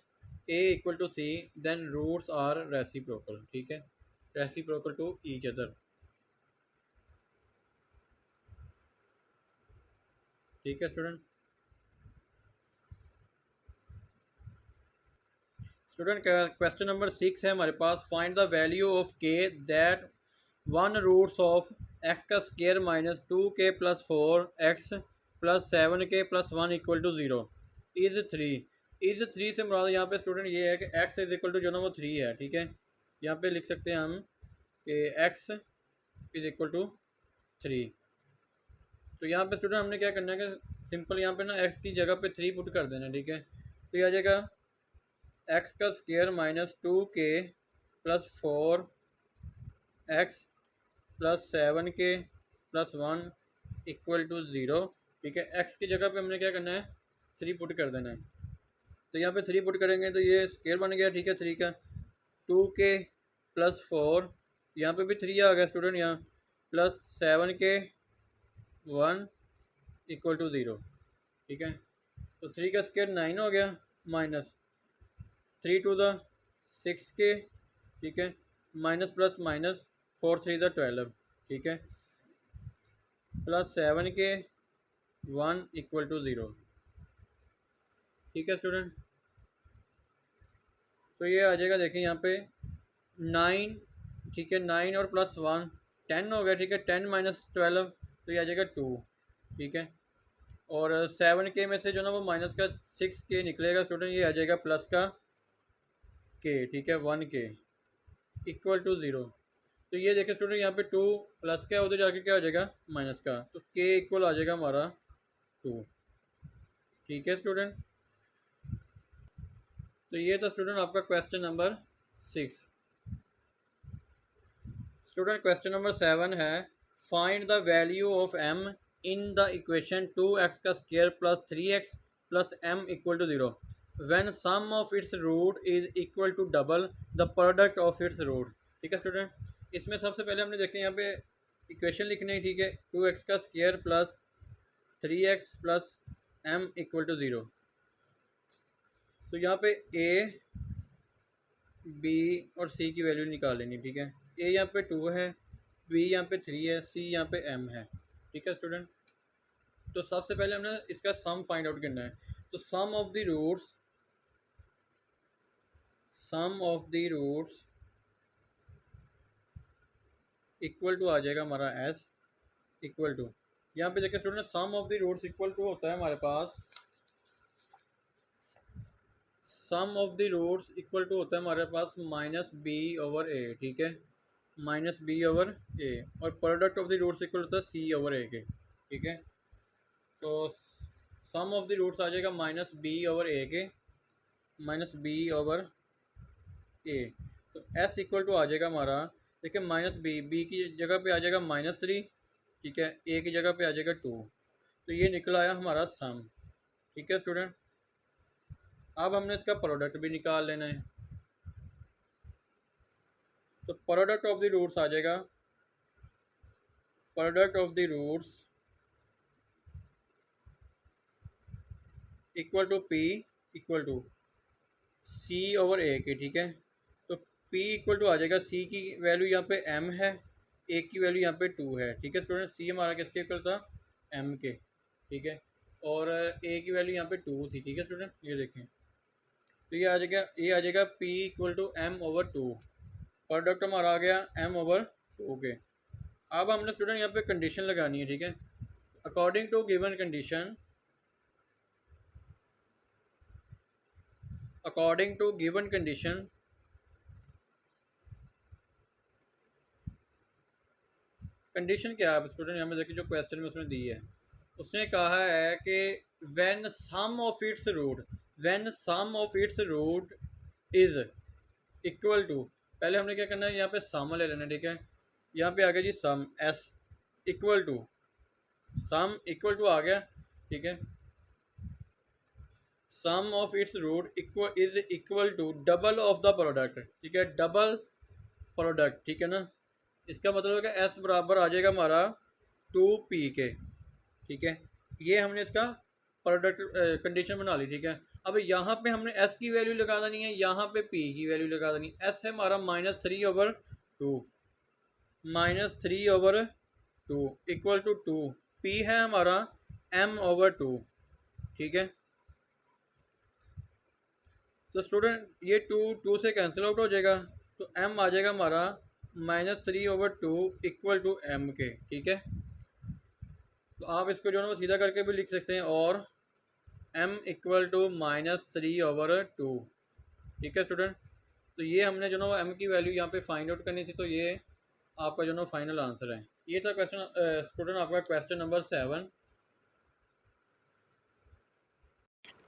Speaker 1: a equal to c then roots are reciprocal, ठीक है, रेसिप्रोकल टू ईच अदर, ठीक है स्टूडेंट। स्टूडेंट क्वेश्चन नंबर 6 है हमारे पास, find the value of k that 1 roots of x का square minus 2k plus 4x plus 7k plus 1 equal to 0 is 3। Is 3 से मुराद यहाँ पे स्टूडेंट ये है कि x इज इक्वल टू जो ना वो 3 है, ठीक है। यहाँ पे लिख सकते हैं हम कि x इज इक्वल टू 3। तो यहाँ पे स्टूडेंट हमने क्या करना है कि सिंपल यहाँ पे ना x की जगह पे 3 पुट कर देना, ठीक है। तो ये आ जाएगा x का square minus 2k plus 4x plus 7k plus 1 equal to 0, ठीक है। x की जगह पे हमने क्या करना है, 3 पुट कर देना है। तो यहाँ पे 3 पुट करेंगे तो ये स्केयर बन गया, ठीक है, 3 का। 2k प्लस 4, यहाँ पे भी 3 आ गया स्टूडेंट, यहाँ प्लस 7k 1 इक्वल टू 0, ठीक है। तो 3 का स्केयर 9 हो गया, माइनस 3 टू द 6k, ठीक है, माइनस प्लस माइनस 4 3 द 12, ठीक है, प्लस 7k 1 इक्वल टू 0, ठीक है स्टूडेंट। तो ये आ जाएगा, देखिए यहाँ पे 9, ठीक है, 9 और प्लस 1 10 हो गया, ठीक है, 10 माइनस 12 तो ये आ जाएगा 2, ठीक है। और 7k में से जो ना वो माइनस का 6k निकलेगा स्टूडेंट, ये आ जाएगा प्लस का k, ठीक है, 1k इक्वल टू 0। तो ये देखिए स्टूडेंट यहाँ पे 2 प्लस का उधर जाके क्या हो जाएगा माइनस का, तो k इक्वल आ जाएगा हमारा 2, ठीक है स्टूडेंट। तो ये था स्टूडेंट आपका question number 6। Student question number 7 है, find the value of m in the equation 2x का square plus 3x plus m equal to 0 when sum of its root is equal to double the product of its root, ठीक है student. इसमें सबसे पहले हमने देखें यहाँ पे इक्वेशन लिखनी है, ठीक है, 2x का square plus 3x plus m equal to 0। तो यहाँ पे a b और c की वैल्यू निकाल लेनी, ठीक है। a यहाँ पे 2 है, बी यहाँ पे 3 है, सी यहाँ पे m है। ठीक है स्टूडेंट, तो सबसे पहले हमने इसका सम फाइंड आउट करना है। तो sum of the roots equal to आ जाएगा हमारा s इक्वल टू, यहाँ पे देखिए student sum of the roots equal to होता है हमारे पास, sum of the roots equal to होता है हमारे पास माइनस बी ओवर ए। ठीक है, माइनस बी ओवर ए, और product of the roots equal होता है सी ओवर ए के। ठीक है, तो सम ऑफ द रूट्स आ जाएगा माइनस बी ओवर ए के, माइनस बी ओवर ए। तो एस इक्वल टू आ जाएगा हमारा, देखिए माइनस बी की जगह पे आ जाएगा -3। ठीक है, ए की जगह पे आ जाएगा 2। तो ये निकल आया हमारा सम। ठीक है स्टूडेंट, अब हमने इसका प्रोडक्ट भी निकाल लेना है। तो प्रोडक्ट ऑफ द रूट्स आ जाएगा, product of the roots equal to P equal to C over ए के। ठीक है, तो पी इक्वल टू आ जाएगा, सी की वैल्यू यहाँ पे m है, ए की वैल्यू यहाँ पे 2 है। ठीक है स्टूडेंट, सी हमारा किसके इक्वल था, m के। ठीक है, और ए की वैल्यू यहाँ पे 2 थी। ठीक है स्टूडेंट, ये देखें, तो ये आ जाएगा p equal to m over 2। Product हमारा आ गया m ओवर 2 के। अब हमने स्टूडेंट यहाँ पे कंडीशन लगानी है। ठीक है, according to given condition, according to given condition condition क्या है स्टूडेंट, यहाँ पे देखिए जो क्वेश्चन में उसने दी है, उसने कहा है कि when sum of its root, when sum of its root is equal to, पहले हमने क्या करना है, यहाँ पे सम ले लेना है। ठीक है, यहाँ पे आ गया जी sum S equal to, sum equal to आ गया। ठीक है, sum of its root equal is equal to double of the product. ठीक है, डबल प्रोडक्ट। ठीक है ना, इसका मतलब है कि एस बराबर आ जाएगा हमारा 2p के। ठीक है, ये हमने इसका प्रोडक्ट कंडीशन बना ली। ठीक है, अब यहाँ पे हमने s की वैल्यू लगा देनी है, यहाँ पे p की वैल्यू लगा देनी है। s है हमारा -3 over 2, -3 over 2 equal to 2, p है हमारा m ओवर 2। ठीक है, तो स्टूडेंट ये 2 से कैंसिल आउट हो जाएगा, तो m आ जाएगा हमारा -3 ओवर 2 इक्वल टू m के। ठीक है, तो आप इसको जो है वो सीधा करके भी लिख सकते हैं, और m इक्वल टू -3 ओवर 2। ठीक है स्टूडेंट, तो ये हमने जो ना वो m की वैल्यू यहाँ पे फाइंड आउट करनी थी, तो ये आपका जो ना फाइनल आंसर है। ये था क्वेश्चन स्टूडेंट आपका क्वेश्चन नंबर 7।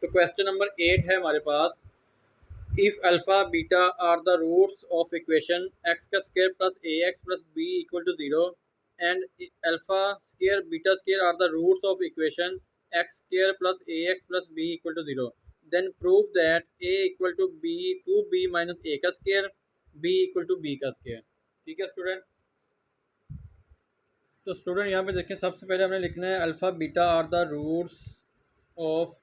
Speaker 1: तो क्वेश्चन नंबर 8 है हमारे पास, if alpha beta are the roots of equation x का square plus a x plus b equal to 0 and alpha square beta square are the roots of equation x square plus a x plus b equal to 0, then prove that a equal to b 2b minus a का square, b equal to b का square. ठीक है student, तो student यहाँ पे देखें, सबसे पहले हमने लिखना है alpha beta are the roots of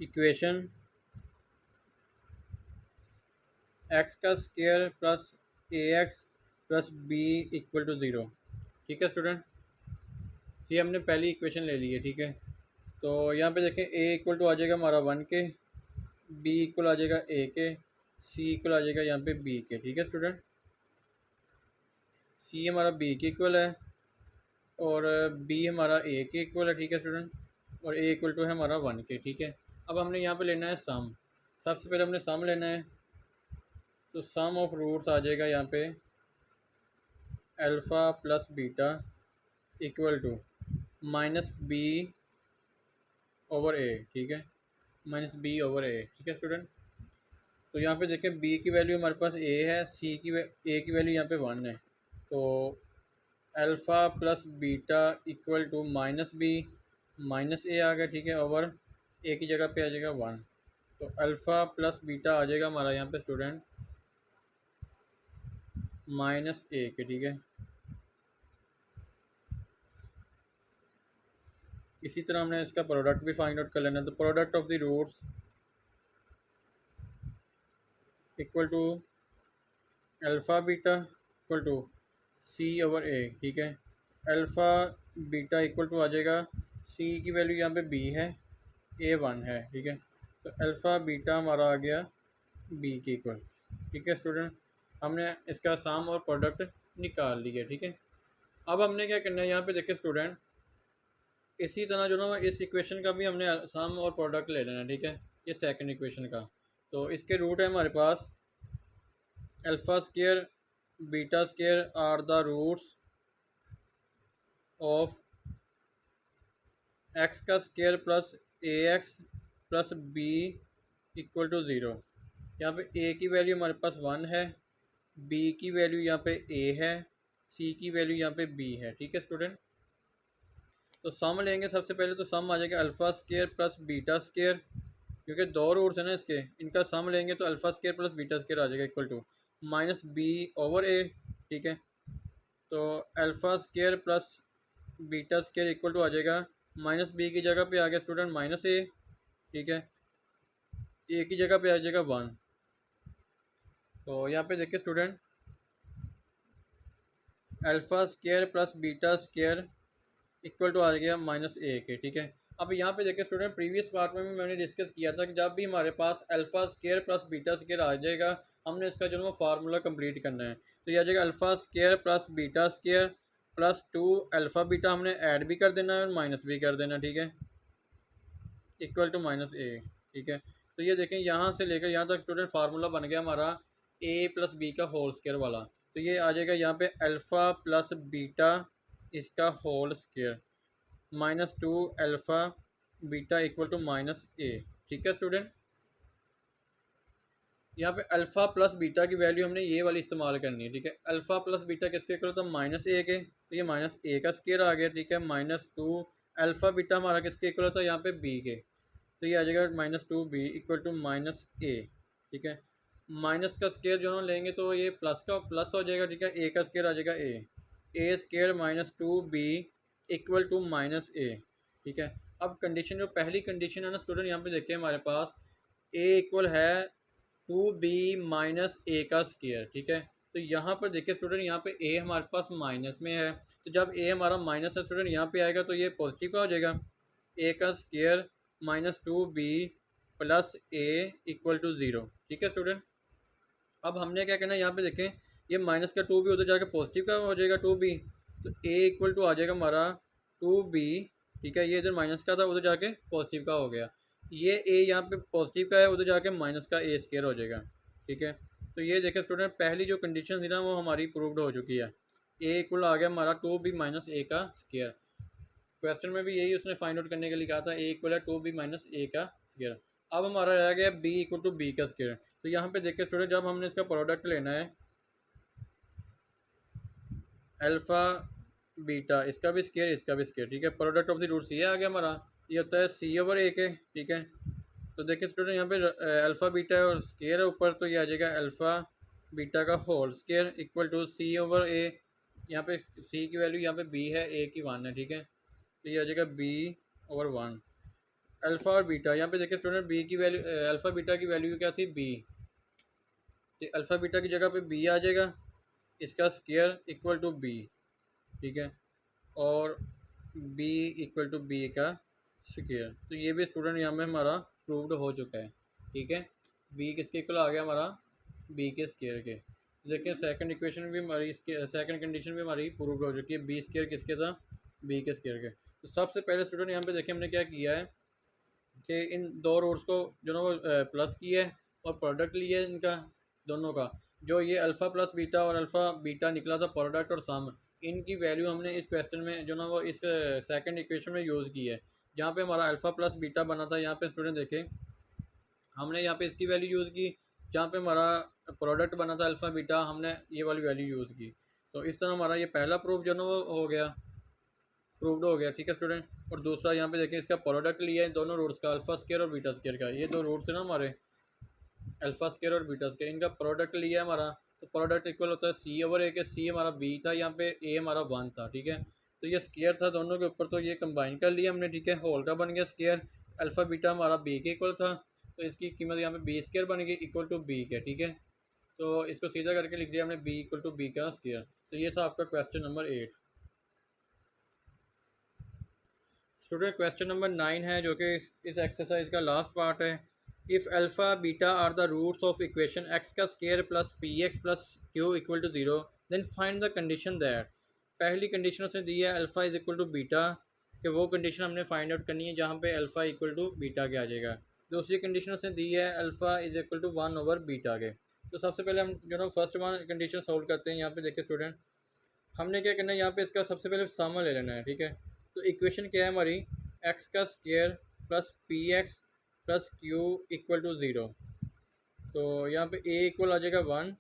Speaker 1: equation x का square plus a x plus b equal to 0। ठीक है स्टूडेंट, ये हमने पहली इक्वेशन ले ली है। ठीक है, तो यहाँ पे देखें ए इक्वल टू आ जाएगा हमारा 1 के, बी इक्वल आ जाएगा ए के, सी इक्वल आ जाएगा यहाँ पे बी के। ठीक है स्टूडेंट, सी हमारा बी के इक्वल है और बी हमारा ए के इक्वल है। ठीक है स्टूडेंट, और ए इक्वल टू है हमारा 1 के। ठीक है, अब हमने यहाँ पे लेना है सम, सबसे पहले हमने सम लेना है, तो सम ऑफ रूट्स आ जाएगा यहाँ पे alpha plus beta equal to minus B over ए। ठीक है, माइनस बी ओवर ए। ठीक है स्टूडेंट, तो यहाँ पे देखें बी की वैल्यू हमारे पास ए है, सी की ए की वैल्यू यहाँ पे 1 है, तो alpha plus beta equal to minus b minus a आ गया। ठीक है, ओवर ए की जगह पे आ जाएगा 1, तो अल्फ़ा प्लस बीटा आ जाएगा हमारा यहाँ पे स्टूडेंट माइनस ए के। ठीक है, इसी तरह हमने इसका प्रोडक्ट भी फाइंड आउट कर लेना है, तो product of the roots equal to alpha beta equal to C over ए, ठीक है। अल्फ़ा बीटा इक्वल टू आ जाएगा, सी की वैल्यू यहाँ पे बी है, ए 1 है, ठीक है। तो अल्फ़ा बीटा हमारा आ गया बी के इक्वल, ठीक है स्टूडेंट। हमने इसका सम और प्रोडक्ट निकाल लिया, ठीक है। अब हमने क्या करना है, यहाँ पे देखिए स्टूडेंट, इसी तरह जो ना इस इक्वेशन का भी हमने सम और प्रोडक्ट ले लेना है, ठीक है। ये सेकंड इक्वेशन का, तो इसके रूट है हमारे पास alpha square beta square are the roots of x का square plus a x plus b equal to zero. यहाँ पे ए की वैल्यू हमारे पास 1 है, बी की वैल्यू यहाँ पे ए है, सी की वैल्यू यहाँ पे बी है, ठीक है स्टूडेंट। तो सम लेंगे सबसे पहले, तो सम आ जाएगा alpha square plus beta square, क्योंकि दो रूट्स हैं ना इसके, इनका सम लेंगे तो alpha square plus beta square आ जाएगा equal to minus B over ए, ठीक है। तो alpha square plus beta square equal to आ जाएगा, माइनस बी की जगह पे आ गया स्टूडेंट माइनस ए, ठीक है। ए की जगह पे आ जाएगा 1। तो यहाँ पे देखिए student, alpha square plus beta square equal to आ गया माइनस ए के, ठीक है। अब यहाँ पे देखिए स्टूडेंट, प्रीवियस पार्ट में भी मैंने डिस्कस किया था कि जब भी हमारे पास alpha square plus beta square आ जाएगा, हमने इसका जो है फार्मूला कंप्लीट करना है। तो ये आ जाएगा alpha square plus beta square plus 2 alpha beta, हमने ऐड भी कर देना है और माइनस भी कर देना, ठीक है, इक्वल टू माइनस ए, ठीक है। तो ये देखें, यहाँ से लेकर यहाँ तक स्टूडेंट फार्मूला बन गया हमारा ए प्लस बी का होल स्केयर वाला। तो ये आ जाएगा यहाँ पे अल्फ़ा प्लस बीटा इसका whole square minus 2 alpha beta equal to minus a, ठीक है स्टूडेंट। यहाँ पे अल्फ़ा प्लस बीटा की वैल्यू हमने ये वाली इस्तेमाल करनी है, ठीक है। अल्फ़ा प्लस बीटा किसके इक्वल होता है, माइनस ए के, तो ये माइनस ए का स्केयर आ गया, ठीक है। माइनस 2 अल्फ़ा बीटा हमारा किसके इक्वल होता है, यहाँ पे बी के, तो ये आ जाएगा minus 2 b equal to minus a, ठीक है। माइनस का स्केयर जो हम लेंगे तो ये प्लस का प्लस हो जाएगा, ठीक है। ए का स्केयर आ जाएगा a square minus 2 b equal to minus a, ठीक है। अब कंडीशन, जो पहली कंडीशन है ना स्टूडेंट, यहाँ पे देखिए हमारे पास ए इक्वल है 2b माइनस ए का स्केयर, ठीक है। तो यहाँ पर देखिए स्टूडेंट, यहाँ पे ए हमारे पास माइनस में है, तो जब ए हमारा माइनस है स्टूडेंट, यहाँ पे आएगा तो ये पॉजिटिव का हो जाएगा, ए का square minus 2b plus a equal to zero, ठीक है स्टूडेंट। अब हमने क्या करना है, यहाँ पे देखें, ये माइनस का 2b उधर जाके पॉजिटिव का हो जाएगा 2b, तो ए इक्वल टू आ जाएगा हमारा 2b, ठीक है। ये इधर माइनस का था, उधर जाके पॉजिटिव का हो गया, ये ए यहाँ पे पॉजिटिव का है, उधर जाके माइनस का ए स्केयर हो जाएगा, ठीक है। तो ये देखें स्टूडेंट, पहली जो कंडीशन थी ना वो हमारी प्रूव्ड हो चुकी है, ए इक्वल आ गया हमारा 2b माइनस ए का स्केयर। क्वेश्चन में भी यही उसने फाइंड आउट करने के लिए कहा था, ए इक्वल है 2b माइनस ए का स्केयर। अब हमारा रह गया b इक्वल टू बी का स्केयर। तो यहाँ पे देखिए स्टूडेंट, जब हमने इसका प्रोडक्ट लेना है अल्फ़ा बीटा, इसका भी स्केयर इसका भी स्केयर, ठीक है। प्रोडक्ट ऑफ द रूट्स ये आ गया हमारा, ये होता है सी ओवर ए के, ठीक है। तो देखिए स्टूडेंट, यहाँ पे अल्फ़ा बीटा और स्केयर है ऊपर, तो ये आ जाएगा अल्फ़ा बीटा का whole square equal to C over a, यहाँ पे सी की वैल्यू यहाँ पे बी है, ए की 1 है, ठीक है। तो ये आ जाएगा बी ओवर 1 अल्फ़ा और बीटा। यहाँ पे देखिए स्टूडेंट, बी की वैल्यू अल्फ़ा बीटा की वैल्यू क्या थी, बी, तो अल्फ़ा बीटा की जगह पे बी आ जाएगा, इसका स्केयर इक्वल टू बी, ठीक है, और बी इक्वल टू बी का स्केयर। तो ये भी स्टूडेंट यहाँ में हमारा प्रूव्ड हो चुका है, ठीक है। बी किसके इक्वल आ गया हमारा, बी के स्केयर के। देखिए सेकंड इक्वेशन भी हमारी, इसके सेकंड कंडीशन भी हमारी प्रूव्ड हो चुकी है, बी स्केयर किसके था, बी के स्केयर के। तो सबसे पहले स्टूडेंट यहाँ पे देखिए हमने क्या किया है कि इन दो रूट्स को जो ना वो प्लस किया है और प्रोडक्ट लिया है इनका दोनों का, जो ये अल्फ़ा प्लस बीटा और अल्फ़ा बीटा निकला था प्रोडक्ट और सम, इनकी वैल्यू हमने इस क्वेश्चन में जो ना वो इस सेकंड इक्वेशन में यूज़ की है। जहाँ पे हमारा अल्फ़ा प्लस बीटा बना था, यहाँ पे स्टूडेंट देखें हमने यहाँ पे इसकी वैल्यू यूज़ की, जहाँ पे हमारा प्रोडक्ट बना था अल्फ़ा बीटा, हमने ये वाली वैल्यू यूज़ की। तो इस तरह हमारा ये पहला प्रूफ जो ना वो हो गया, प्रूव्ड हो गया, ठीक है स्टूडेंट। और दूसरा यहाँ पे देखिए इसका प्रोडक्ट लिया है दोनों रूट्स का, अल्फ़ा स्केयर और बीटा स्केयर का, ये दो रूट्स है ना हमारे अल्फ़ा स्केयर और बीटा स्केयर, इनका प्रोडक्ट लिया है हमारा, तो प्रोडक्ट इक्वल होता है सी ओवर ए के, सी हमारा बी था, यहाँ पे ए हमारा 1 था, ठीक है। तो ये स्केयर था दोनों के ऊपर, तो ये कंबाइन कर लिया हमने, ठीक है, होल का बन गया स्केयर। अल्फ़ा बीटा हमारा बी के इक्वल था, तो इसकी कीमत यहाँ पे बी स्केयर बन गई इक्वल टू बी के, ठीक है। तो इसको सीधा करके लिख दिया हमने b इक्वल टू बी का स्क्वायर। तो ये था आपका question number 8। Student question number 9 है जो कि इस एक्सरसाइज का लास्ट पार्ट है। If alpha beta are the roots of equation x का square plus p x plus Q equal to zero then find the condition that. पहली condition उसने दी है alpha is equal to beta, कि वो condition हमने find out करनी है जहाँ पे अल्फ़ा इक्वल टू बीटा के आ जाएगा। दूसरी कंडीशन उसने दी है alpha is equal to 1 over beta के। तो सबसे पहले हम जो ना फर्स्ट वन कंडीशन सोल्व करते हैं। यहाँ पे देखिए स्टूडेंट, हमने क्या करना है, यहाँ पे इसका सबसे पहले सामा ले लेना है, ठीक है। तो इक्वेशन क्या है हमारी, एक्स का square plus p x plus Q equal to zero. तो यहाँ पे ए इक्वल आ जाएगा 1,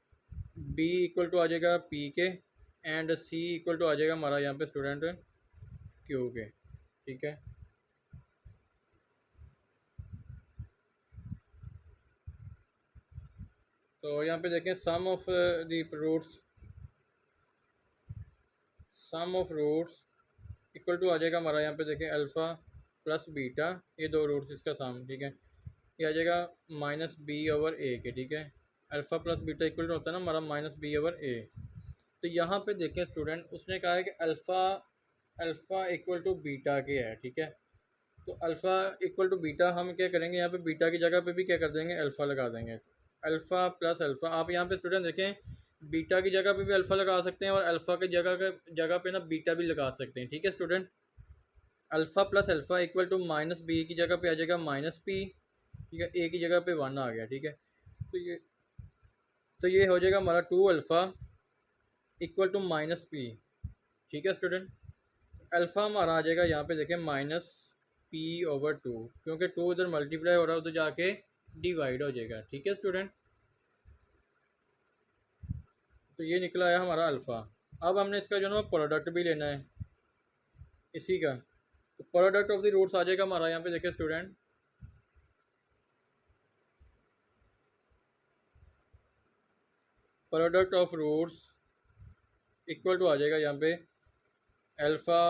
Speaker 1: बी इक्वल टू आ जाएगा पी के, एंड सी इक्वल टू आ जाएगा हमारा यहाँ पे स्टूडेंट क्यू के, ठीक है। तो यहाँ पे देखें sum of roots equal to आ जाएगा हमारा, यहाँ पे देखें अल्फ़ा प्लस बीटा, ये दो रूट्स इसका सम, ठीक है। ये आ जाएगा माइनस बी ओवर ए के, ठीक है। Alpha plus beta equal to होता है ना हमारा माइनस बी ओवर ए। तो यहाँ पे देखें स्टूडेंट, उसने कहा है कि अल्फ़ा इक्वल टू बीटा के है, ठीक है। तो अल्फ़ा इक्वल टू बीटा हम क्या करेंगे, यहाँ पे बीटा की जगह पे भी क्या कर देंगे, अल्फ़ा लगा देंगे। अल्फ़ा प्लस अल्फ़ा, आप यहाँ पे स्टूडेंट देखें, बीटा की जगह पे भी अल्फ़ा लगा सकते हैं और अल्फ़ा की जगह पे ना बीटा भी लगा सकते हैं, ठीक है student. Alpha plus alpha equal to minus b की जगह पे आ जाएगा माइनस पी, ठीक है। ए की जगह पे 1 आ गया, ठीक है। तो ये हो जाएगा हमारा 2 alpha equal to minus p, ठीक है स्टूडेंट। अल्फ़ा हमारा आ जाएगा यहाँ पे देखें माइनस पी ओवर 2, क्योंकि 2 इधर मल्टीप्लाई हो रहा है उधर जाके डिवाइड हो जाएगा, ठीक है स्टूडेंट। तो ये निकला है हमारा अल्फ़ा। अब हमने इसका जो है ना प्रोडक्ट भी लेना है इसी का। तो प्रोडक्ट ऑफ द रूट्स आ जाएगा हमारा, यहाँ पे देखिए student, product of roots equal to आ जाएगा यहाँ पे अल्फ़ा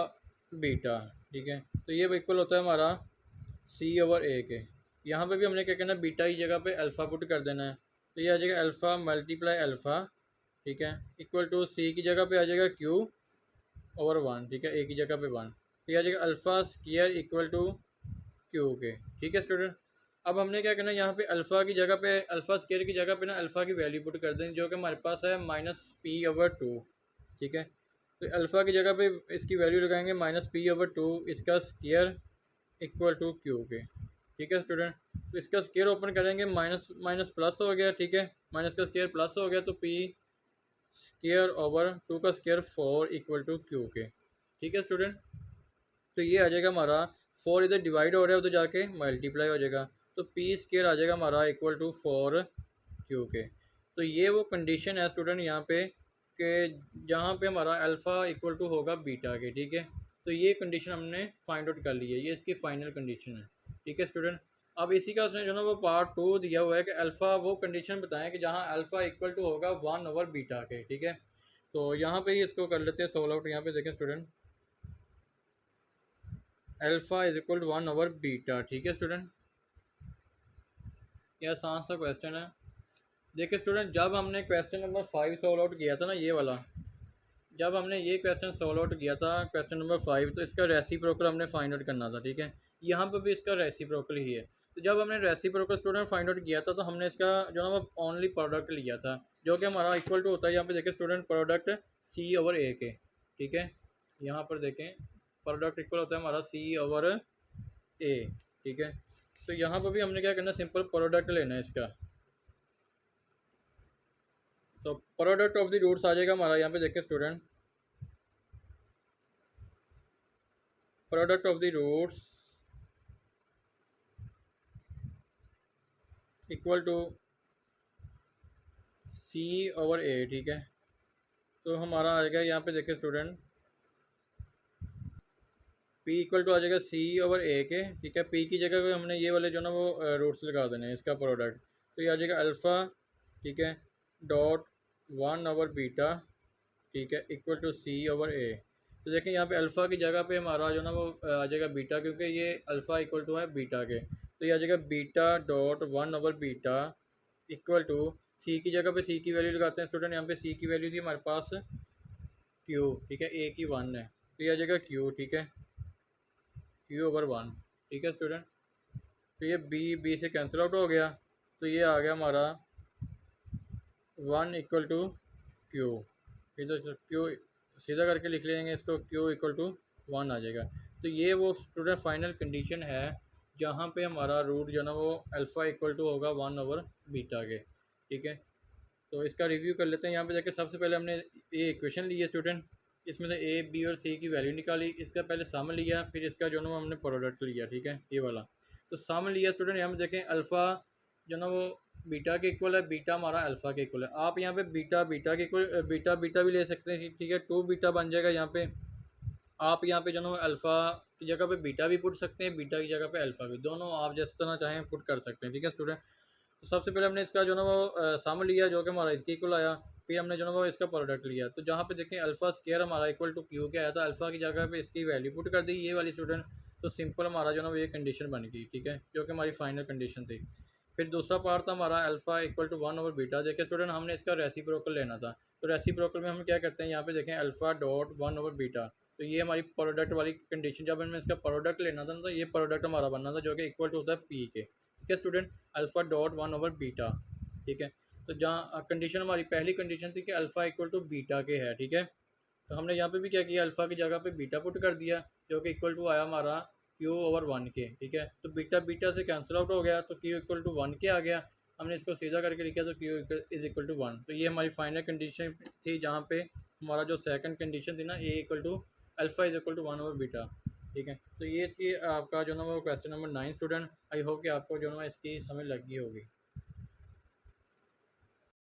Speaker 1: बीटा, ठीक है। तो ये इक्वल होता है हमारा सी ओवर ए के। यहाँ पे भी हमने क्या करना है, बीटा की जगह पे अल्फ़ा पुट कर देना है। तो ये आ जाएगा अल्फ़ा मल्टीप्लाई अल्फ़ा, ठीक है, इक्वल टू सी की जगह पे आ जाएगा क्यू ओवर 1, ठीक है, ए की जगह पे 1। तो ये आ जाएगा alpha square equal to q के, ठीक है स्टूडेंट। अब हमने क्या करना है, यहाँ पे अल्फ़ा की जगह पे अल्फ़ा स्क्वायर की जगह पे ना अल्फ़ा की वैल्यू पुट कर दें, जो कि हमारे पास है माइनस पी ओवर 2, ठीक है। तो अल्फ़ा की जगह पे इसकी वैल्यू लगाएंगे माइनस पी ओवर 2, इसका स्क्वायर इक्वल टू क्यू के, ठीक है स्टूडेंट। तो इसका स्क्वायर ओपन करेंगे, माइनस माइनस प्लस हो गया, ठीक है, माइनस का स्क्वायर प्लस हो गया, तो पी स्क्वायर ओवर 2 का स्क्वायर 4 इक्वल टू क्यू के, ठीक है स्टूडेंट। तो ये आ जाएगा हमारा 4 इधर डिवाइड हो रहा है उधर जाके मल्टीप्लाई हो जाएगा, तो पी स्क्वायर आ जाएगा हमारा इक्वल टू 4 क्यू के। तो ये वो कंडीशन है स्टूडेंट यहाँ पे कि जहाँ पे हमारा अल्फ़ा इक्वल टू होगा बीटा के, ठीक है। तो ये कंडीशन हमने फाइंड आउट कर ली है, ये इसकी फाइनल कंडीशन है, ठीक है स्टूडेंट। अब इसी का उसने जो ना वो पार्ट 2 दिया हुआ है कि अल्फ़ा वो कंडीशन बताएं कि जहाँ अल्फ़ा इक्वल टू होगा 1 ओवर बीटा के, ठीक है। तो यहाँ पे ही इसको कर लेते हैं सोल्व आउट। यहाँ पे देखें student, alpha is equal to 1 over beta, ठीक है स्टूडेंट। यह आसान सा क्वेश्चन है। देखिए स्टूडेंट, जब हमने क्वेश्चन नंबर 5 सॉल्व आउट किया था ना, ये वाला, जब हमने ये क्वेश्चन सॉल्व आउट किया था क्वेश्चन नंबर 5, तो इसका रेसिप्रोकल हमने फाइंड आउट करना था, ठीक है। यहाँ पर भी इसका रेसिप्रोकल ही है। तो जब हमने रेसिप्रोकल स्टूडेंट फाइंड आउट किया था तो हमने इसका जो ना वो ओनली प्रोडक्ट लिया था, जो कि हमारा इक्वल टू होता है, यहाँ पे देखें स्टूडेंट, प्रोडक्ट सी ओवर ए के, ठीक है। यहाँ पर देखें प्रोडक्ट इक्वल होता है हमारा सी ओवर ए, ठीक है। तो यहाँ पर भी हमने क्या करना है, सिंपल प्रोडक्ट लेना है इसका। तो प्रोडक्ट ऑफ द रूट्स आ जाएगा हमारा, यहाँ पे देखें student, product of the roots equal to C over ए, ठीक है। तो हमारा आ जाएगा यहाँ पे देखें स्टूडेंट, पी इक्वल टू आ जाएगा सी ओवर ए के, ठीक है। पी की जगह पे हमने ये वाले जो ना वो रूट्स लगा देने हैं इसका प्रोडक्ट। तो ये आ जाएगा अल्फ़ा, ठीक है, डॉट 1 ओवर बीटा, ठीक है, इक्वल टू सी ओवर ए। तो देखें यहाँ पे अल्फ़ा की जगह पे हमारा जो ना वो आ जाएगा बीटा, क्योंकि ये अल्फ़ा इक्वल टू है बीटा के। तो ये आ जाएगा beta dot 1 over beta equal to c की जगह पे सी की वैल्यू लगाते हैं स्टूडेंट। यहाँ पे सी की वैल्यू थी हमारे पास क्यू, ठीक है, ए की 1 है तो ये आ जाएगा क्यू, ठीक है, क्यू ओवर 1, ठीक है स्टूडेंट। तो ये बी से कैंसिल आउट हो गया, तो ये आ गया हमारा 1 इक्वल टू क्यू। इधर क्यू सीधा करके लिख लेंगे इसको, क्यू इक्वल टू 1 आ जाएगा। तो ये वो स्टूडेंट फाइनल कंडीशन है जहाँ पे हमारा रूट जो है ना वो अल्फ़ा इक्वल टू होगा 1 ओवर बीटा के, ठीक है। तो इसका रिव्यू कर लेते हैं। यहाँ पे जाके सबसे पहले हमने ये इक्वेशन ली है स्टूडेंट, इसमें से ए बी और सी की वैल्यू निकाली, इसका पहले सम लिया, फिर इसका जो ना हमने प्रोडक्ट लिया, ठीक है, ये वाला। तो सम लिया स्टूडेंट, यहाँ पे देखें अल्फ़ा जो ना वो बीटा के इक्वल है, बीटा हमारा अल्फ़ा के इक्वल है। आप यहाँ पे बीटा बीटा के इक्वल बीटा बीटा भी ले सकते हैं, ठीक है, 2 बीटा बन जाएगा यहाँ पे। आप यहाँ पे जो ना अल्फ़ा की जगह पे बीटा भी पुट सकते हैं, बीटा की जगह पे अल्फ़ा भी, दोनों आप जिस तरह चाहें पुट कर सकते हैं, ठीक है स्टूडेंट। तो सबसे पहले हमने इसका जो ना वो सम लिया जो कि हमारा इसके इक्वल आया, फिर हमने जो ना वो इसका प्रोडक्ट लिया। तो जहाँ पे देखें अल्फ़ा स्क्वायर हमारा इक्वल टू क्यू के आया था, अल्फ़ा की जगह पे इसकी वैल्यू पुट कर दी ये वाली स्टूडेंट। तो सिंपल हमारा जो ना वो ये कंडीशन बन गई, ठीक है, जो कि हमारी फाइनल कंडीशन थी। फिर दूसरा पार्ट था हमारा alpha equal to 1 over beta. देखें स्टूडेंट हमने इसका रेसिप्रोकल लेना था, तो रेसिप्रोकल में हम क्या करते हैं, यहाँ पे देखें अल्फ़ा डॉट 1 ओवर बीटा। तो ये हमारी प्रोडक्ट वाली कंडीशन, जब हमें इसका प्रोडक्ट लेना था तो ये प्रोडक्ट हमारा बनना था जो कि इक्वल टू होता है पी के, ठीक है student, alpha dot 1 over beta, ठीक है। तो जहाँ कंडीशन हमारी पहली कंडीशन थी कि अल्फ़ा इक्वल टू बीटा के है, ठीक है। तो हमने यहाँ पे भी क्या किया, अल्फ़ा की जगह पे बीटा पुट कर दिया जो कि इक्वल टू आया हमारा क्यू ओवर 1 के, ठीक है। तो बीटा बीटा से कैंसिल आउट हो गया, तो क्यू इक्वल टू 1 के आ गया। हमने इसको सीधा करके लिखा तो क्यू इज इक्वल टू 1। तो ये हमारी फाइनल कंडीशन थी जहाँ पे हमारा जो सेकंड कंडीशन थी ना, a equal to alpha is equal to 1 over beta, ठीक है। तो ये थी आपका जो ना वो question number 9 student. I hope कि आपको जो ना इसकी समझ लगी होगी।